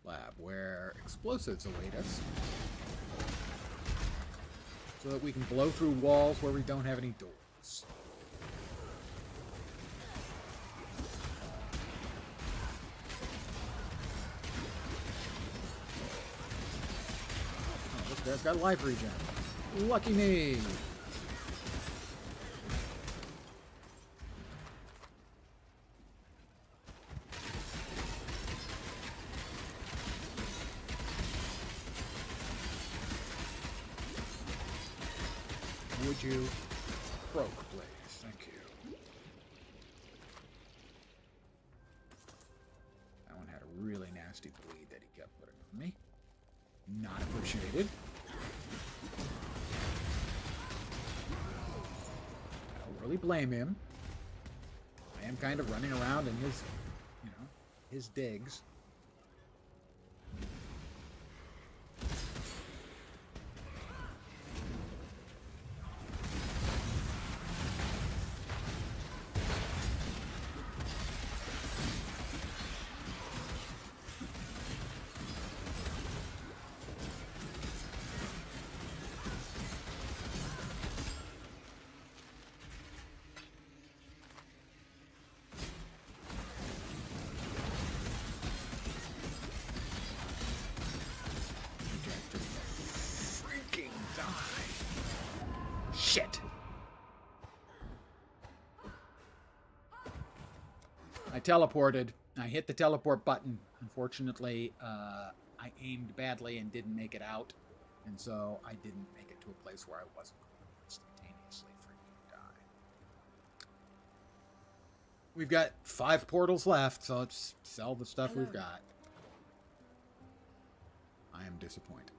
lab, where explosives await us, so that we can blow through walls where we don't have any doors. Oh, this guy's got life regen. Lucky me! Would you croak, please? Thank you. That one had a really nasty bleed that he kept putting on me. Not appreciated. I don't really blame him. I am kind of running around in his, his digs. Shit! I teleported. I hit the teleport button. Unfortunately, I aimed badly and didn't make it out. And so I didn't make it to a place where I wasn't going to instantaneously freaking die. We've got 5 portals left, so let's sell the stuff we've Hello. got. I am disappointed.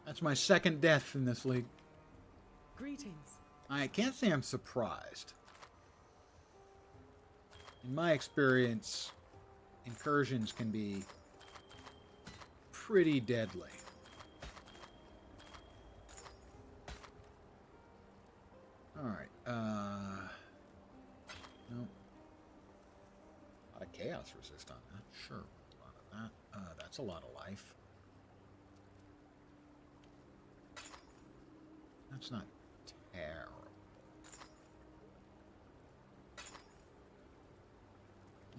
That's my second death in this league. Greetings. I can't say I'm surprised. In my experience, incursions can be pretty deadly. Alright, no. A lot of chaos resist on that. Sure, a lot of that. That's a lot of life. That's not terrible.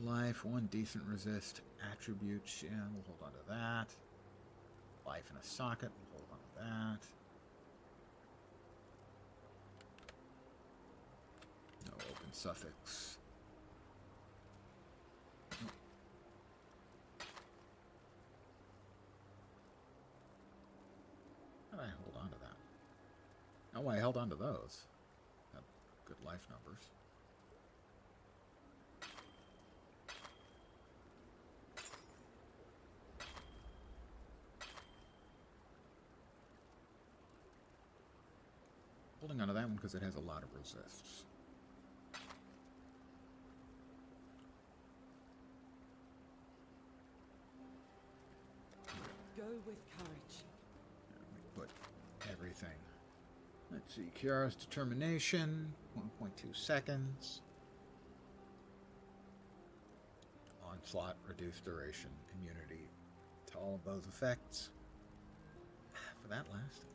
Life, 1 decent resist. Attributes, yeah, we'll hold on to that. Life in a socket, we'll hold on to that. No open suffix. How did I hold on to that? Oh, I held on to those. Got good life numbers. Holding on to that one because it has a lot of resists. Go with courage. We put everything. Let's see. Kiara's determination. 1.2 seconds. Onslaught, reduced duration, immunity to all of those effects. For that last.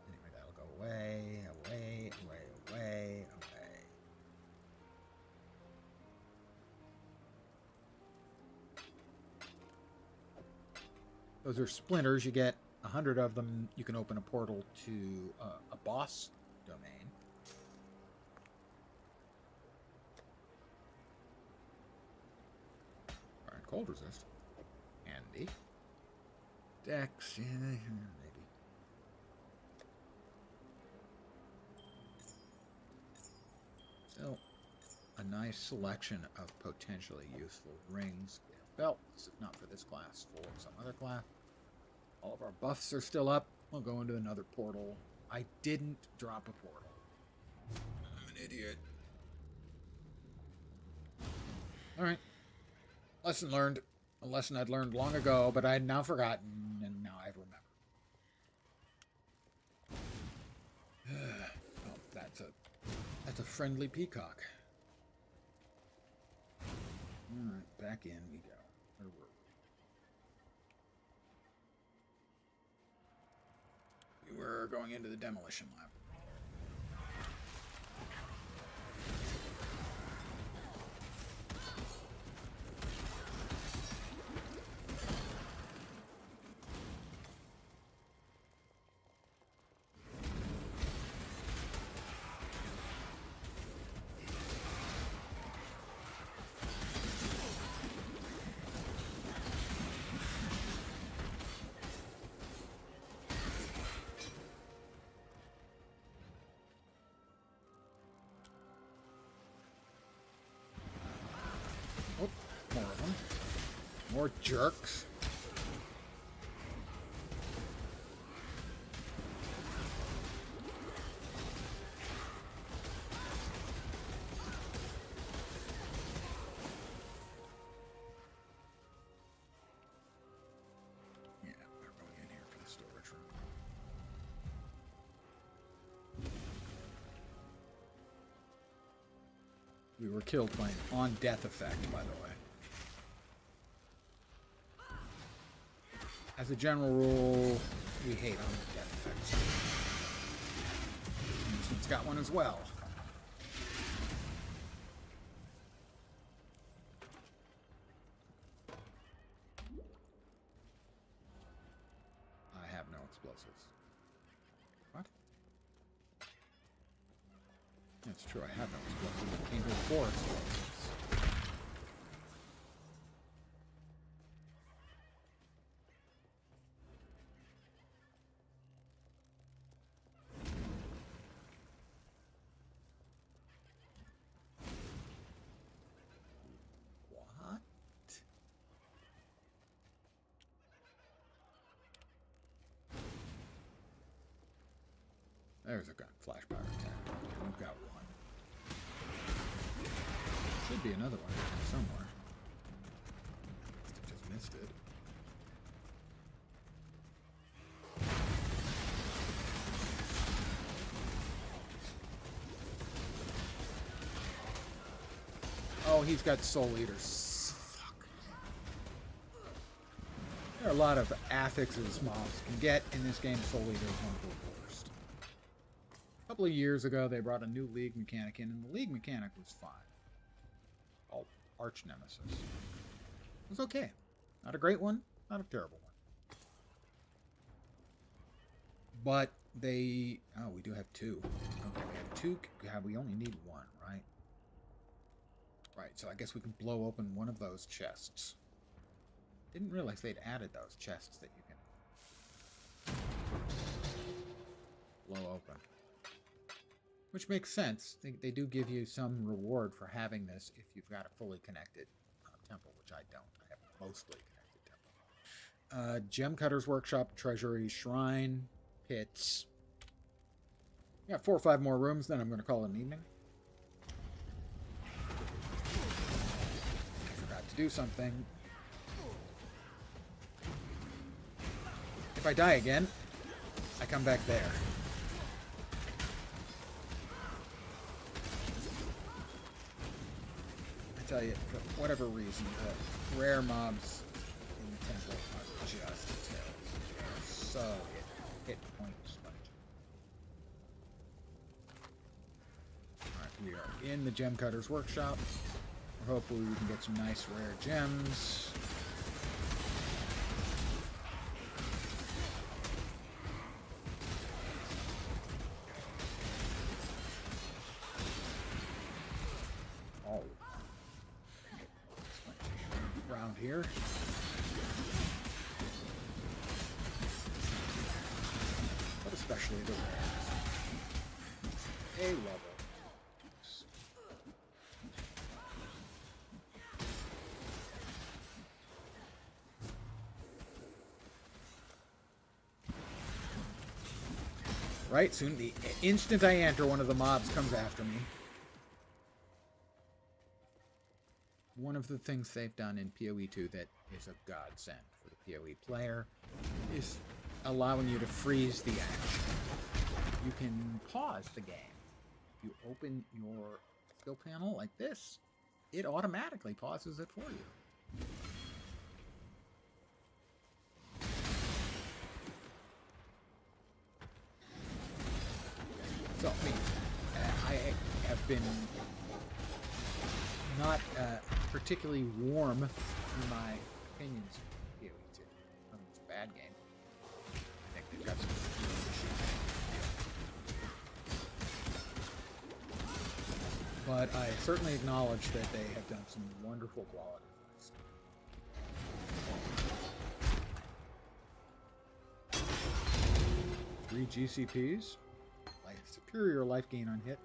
Anyway, that'll go away, away, away, away, away. Those are splinters. You get 100 of them. You can open a portal to a boss domain. Alright, cold resist. Handy. Dex, yeah, maybe. Still, a nice selection of potentially useful rings and belts, if not for this class, for some other class. All of our buffs are still up. We'll go into another portal. I didn't drop a portal. I'm an idiot. Alright. Lesson learned. A lesson I'd learned long ago, but I had now forgotten, and now I remember. Oh, that's a friendly peacock. Alright, back in we go. Where were we? We were going into the demolition lab. Oh, more of them. More jerks. Yeah, we're going in here for the storage room. We were killed by an on-death effect, by the way. As a general rule, we hate on-death effects. And this one's got one as well. I have no explosives. What? That's true, I have no explosives. I came here for explosives. There's a gun. Flash powder 10. We've got one. Should be another one somewhere. Just missed it. Oh, he's got Soul Eaters. Fuck. There are a lot of affixes mobs can get in this game. Soul Eater is one of the worst. A couple of years ago, they brought a new League mechanic in, and the League mechanic was fine. Called Arch Nemesis. It was okay. Not a great one, not a terrible one. But they... Oh, we do have two. Okay, we have two. We only need one, right? Right, so I guess we can blow open one of those chests. Didn't realize they'd added those chests that you can blow open. Which makes sense. They do give you some reward for having this if you've got a fully connected temple, which I don't. I have a mostly connected temple. Gem Cutter's Workshop, Treasury, Shrine, Pits. We got 4 or 5 more rooms, then I'm going to call it an evening. To do something. If I die again, I come back there. I tell you, for whatever reason, the rare mobs in the temple are just terrible. They are so hit point spongy. Alright, we are in the Gem Cutter's Workshop. Hopefully we can get some nice rare gems. Oh. Around here. But especially the rares. A level. Right, soon, the instant I enter, one of the mobs comes after me. One of the things they've done in PoE 2 that is a godsend for the PoE player is allowing you to freeze the action. You can pause the game. You open your skill panel like this, it automatically pauses it for you. So, I mean, I have been not particularly warm in my opinions of PoE 2. I mean, it's a bad game. I think they've got some issues. But I certainly acknowledge that they have done some wonderful quality for this. 3 GCPs. Superior life gain on hit.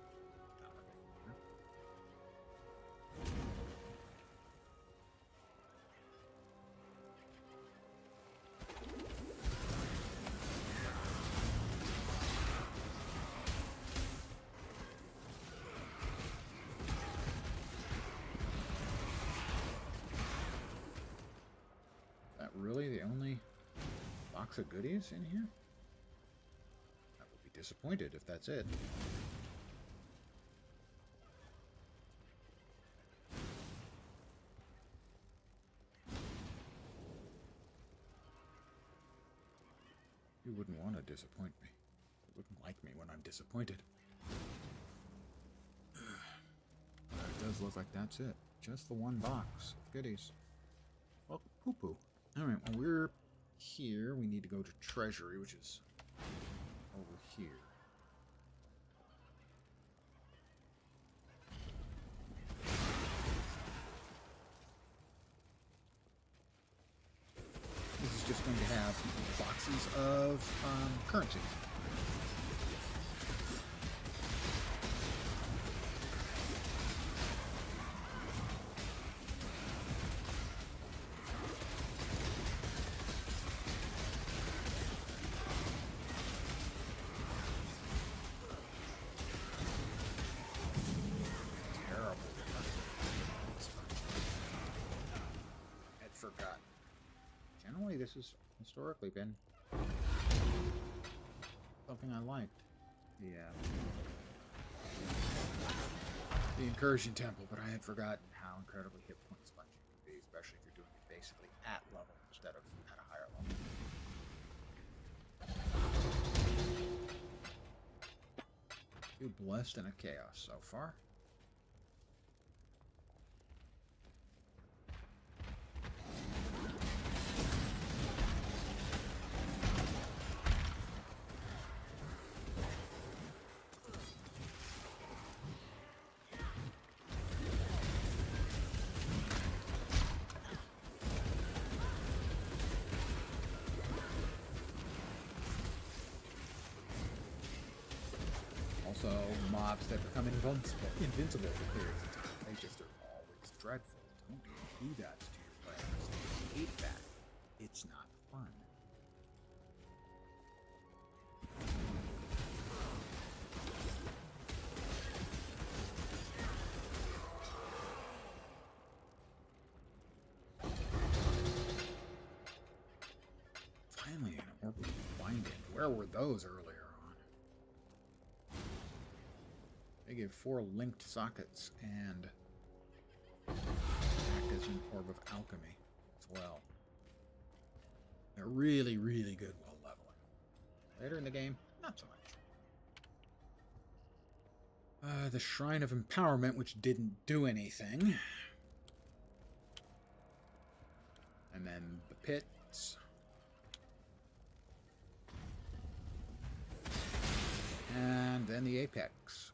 Is that really the only box of goodies in here? Disappointed if that's it. You wouldn't want to disappoint me. You wouldn't like me when I'm disappointed. It does look like that's it. Just the one box of goodies. Well, poo-poo. Alright, well, we're here. We need to go to Treasury, which is over here. This is just going to have boxes of currency. Vegas has historically been something I liked. The Incursion Temple, but I had forgotten how incredibly hit point spongy it can be, especially if you're doing it basically at level instead of at a higher level. Two blessed and a chaos so far. Also, mobs that become invincible for periods of time. They just are always dreadful. Don't do that to your players. They hate that. It's not fun. Finally, an orbital binding. Where were those earlier? They give 4 linked sockets and act as an orb of alchemy as well. They're really, really good while leveling. Later in the game, not so much. The Shrine of Empowerment, which didn't do anything. And then the pits. And then the Apex.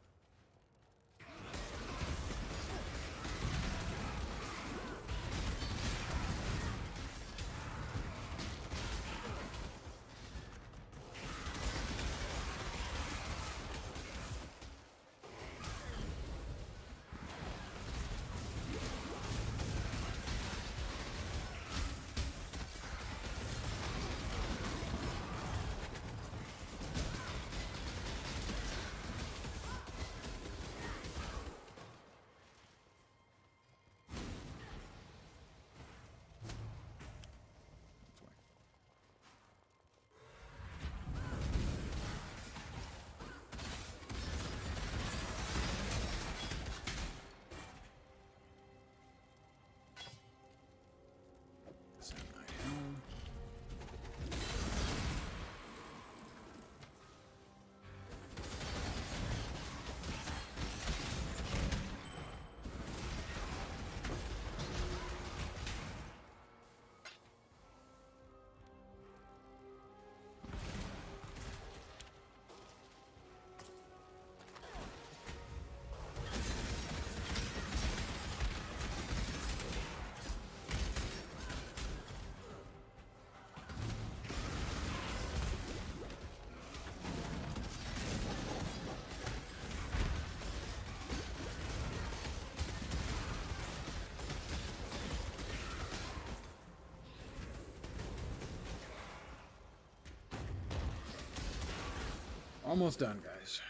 Almost done, guys.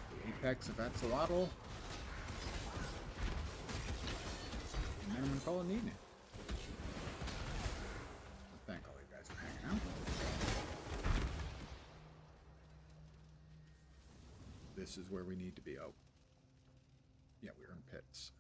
The Apex of Axolotl. And then I'm gonna call it needed. Thank all you guys for hanging out. This is where we need to be. Oh. Yeah, we're in pits.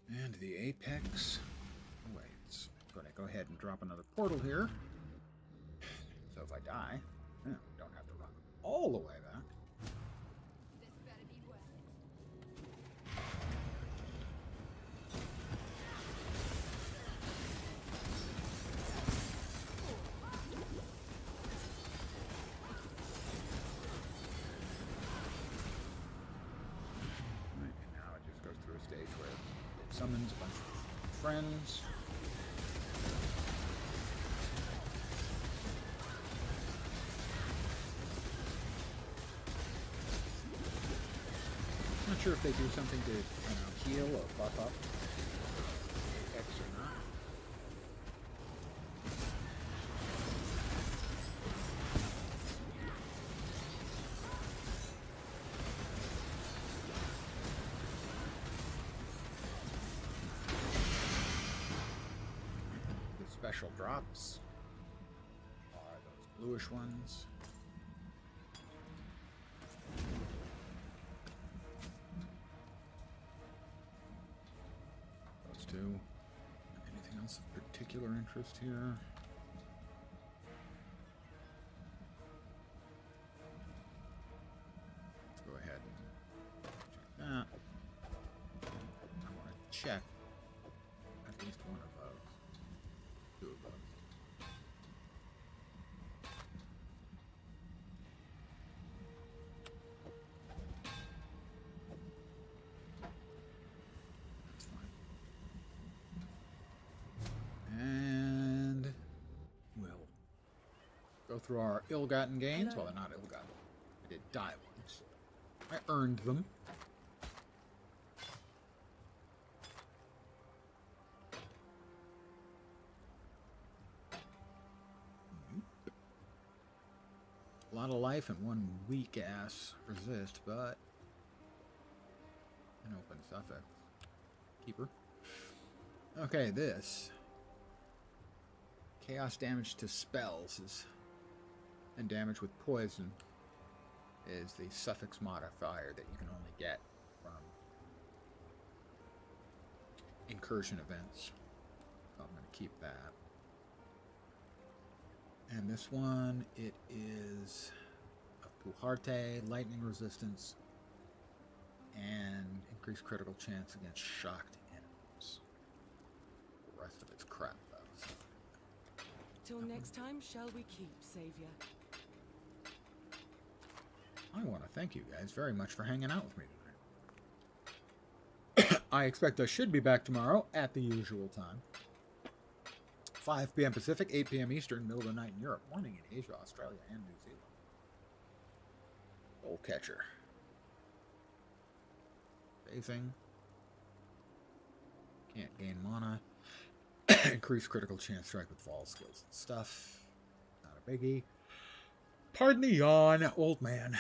And the Apex. Oh, wait, it's going to go ahead and drop another portal here. So if I die, we don't have to run all the way back. This better be worth it. Right, and now it just goes through a stage where it summons a bunch of friends. sure if they do something to, heal or buff up X or not. The special drops are those bluish ones. Anything else of particular interest here? Let's go ahead and check that. I want to check at least one of those. Two of those. And we'll go through our ill-gotten gains. Well, they're not ill-gotten. I did die once. I earned them. A lot of life and one weak-ass resist, but an open suffix. Keeper. Okay, this. Chaos damage to spells and damage with poison is the suffix modifier that you can only get from incursion events. So I'm going to keep that. And this one, it is a Puharte, lightning resistance, and increased critical chance against shocked enemies. The rest of it's crap, though. So. Till next time, shall we keep, Savior? I want to thank you guys very much for hanging out with me tonight. I expect I should be back tomorrow at the usual time. 5 p.m. Pacific, 8 p.m. Eastern, middle of the night in Europe, morning in Asia, Australia, and New Zealand. Soul Catcher. Phasing. Can't gain mana. Increased critical chance strike with fall skills and stuff. Not a biggie. Pardon the yawn, old man.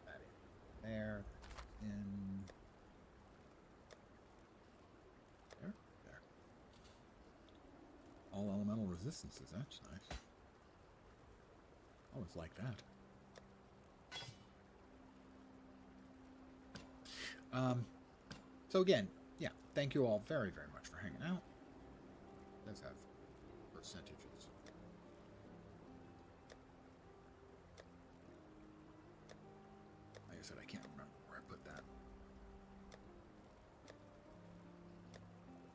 That in there. In there. There. All elemental resistances. That's nice. Always like that. So again, yeah, thank you all very, very much for hanging out. It does have percentages. Like I said, I can't remember where I put that.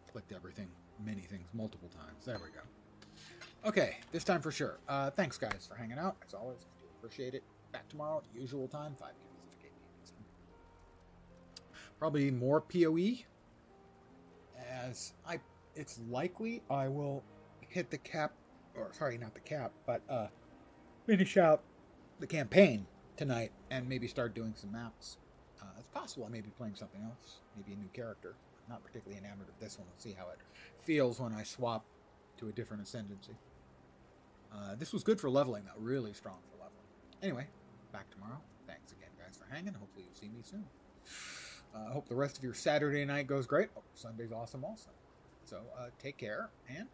Clicked everything, many things, multiple times. There we go. Okay, this time for sure. Thanks, guys, for hanging out. As always, I do appreciate it. Back tomorrow, usual time, 5 p.m. Pacific, 8 p.m. Eastern. Probably more PoE. As it's likely I will hit the cap, or sorry, not the cap, but finish out the campaign tonight and maybe start doing some maps. It's possible I may be playing something else, maybe a new character. I'm not particularly enamored of this one. We'll see how it feels when I swap to a different ascendancy. This was good for leveling, though. Really strong for leveling. Anyway, back tomorrow. Thanks again, guys, for hanging. Hopefully you'll see me soon. I hope the rest of your Saturday night goes great. Hope Sunday's awesome also. So take care, and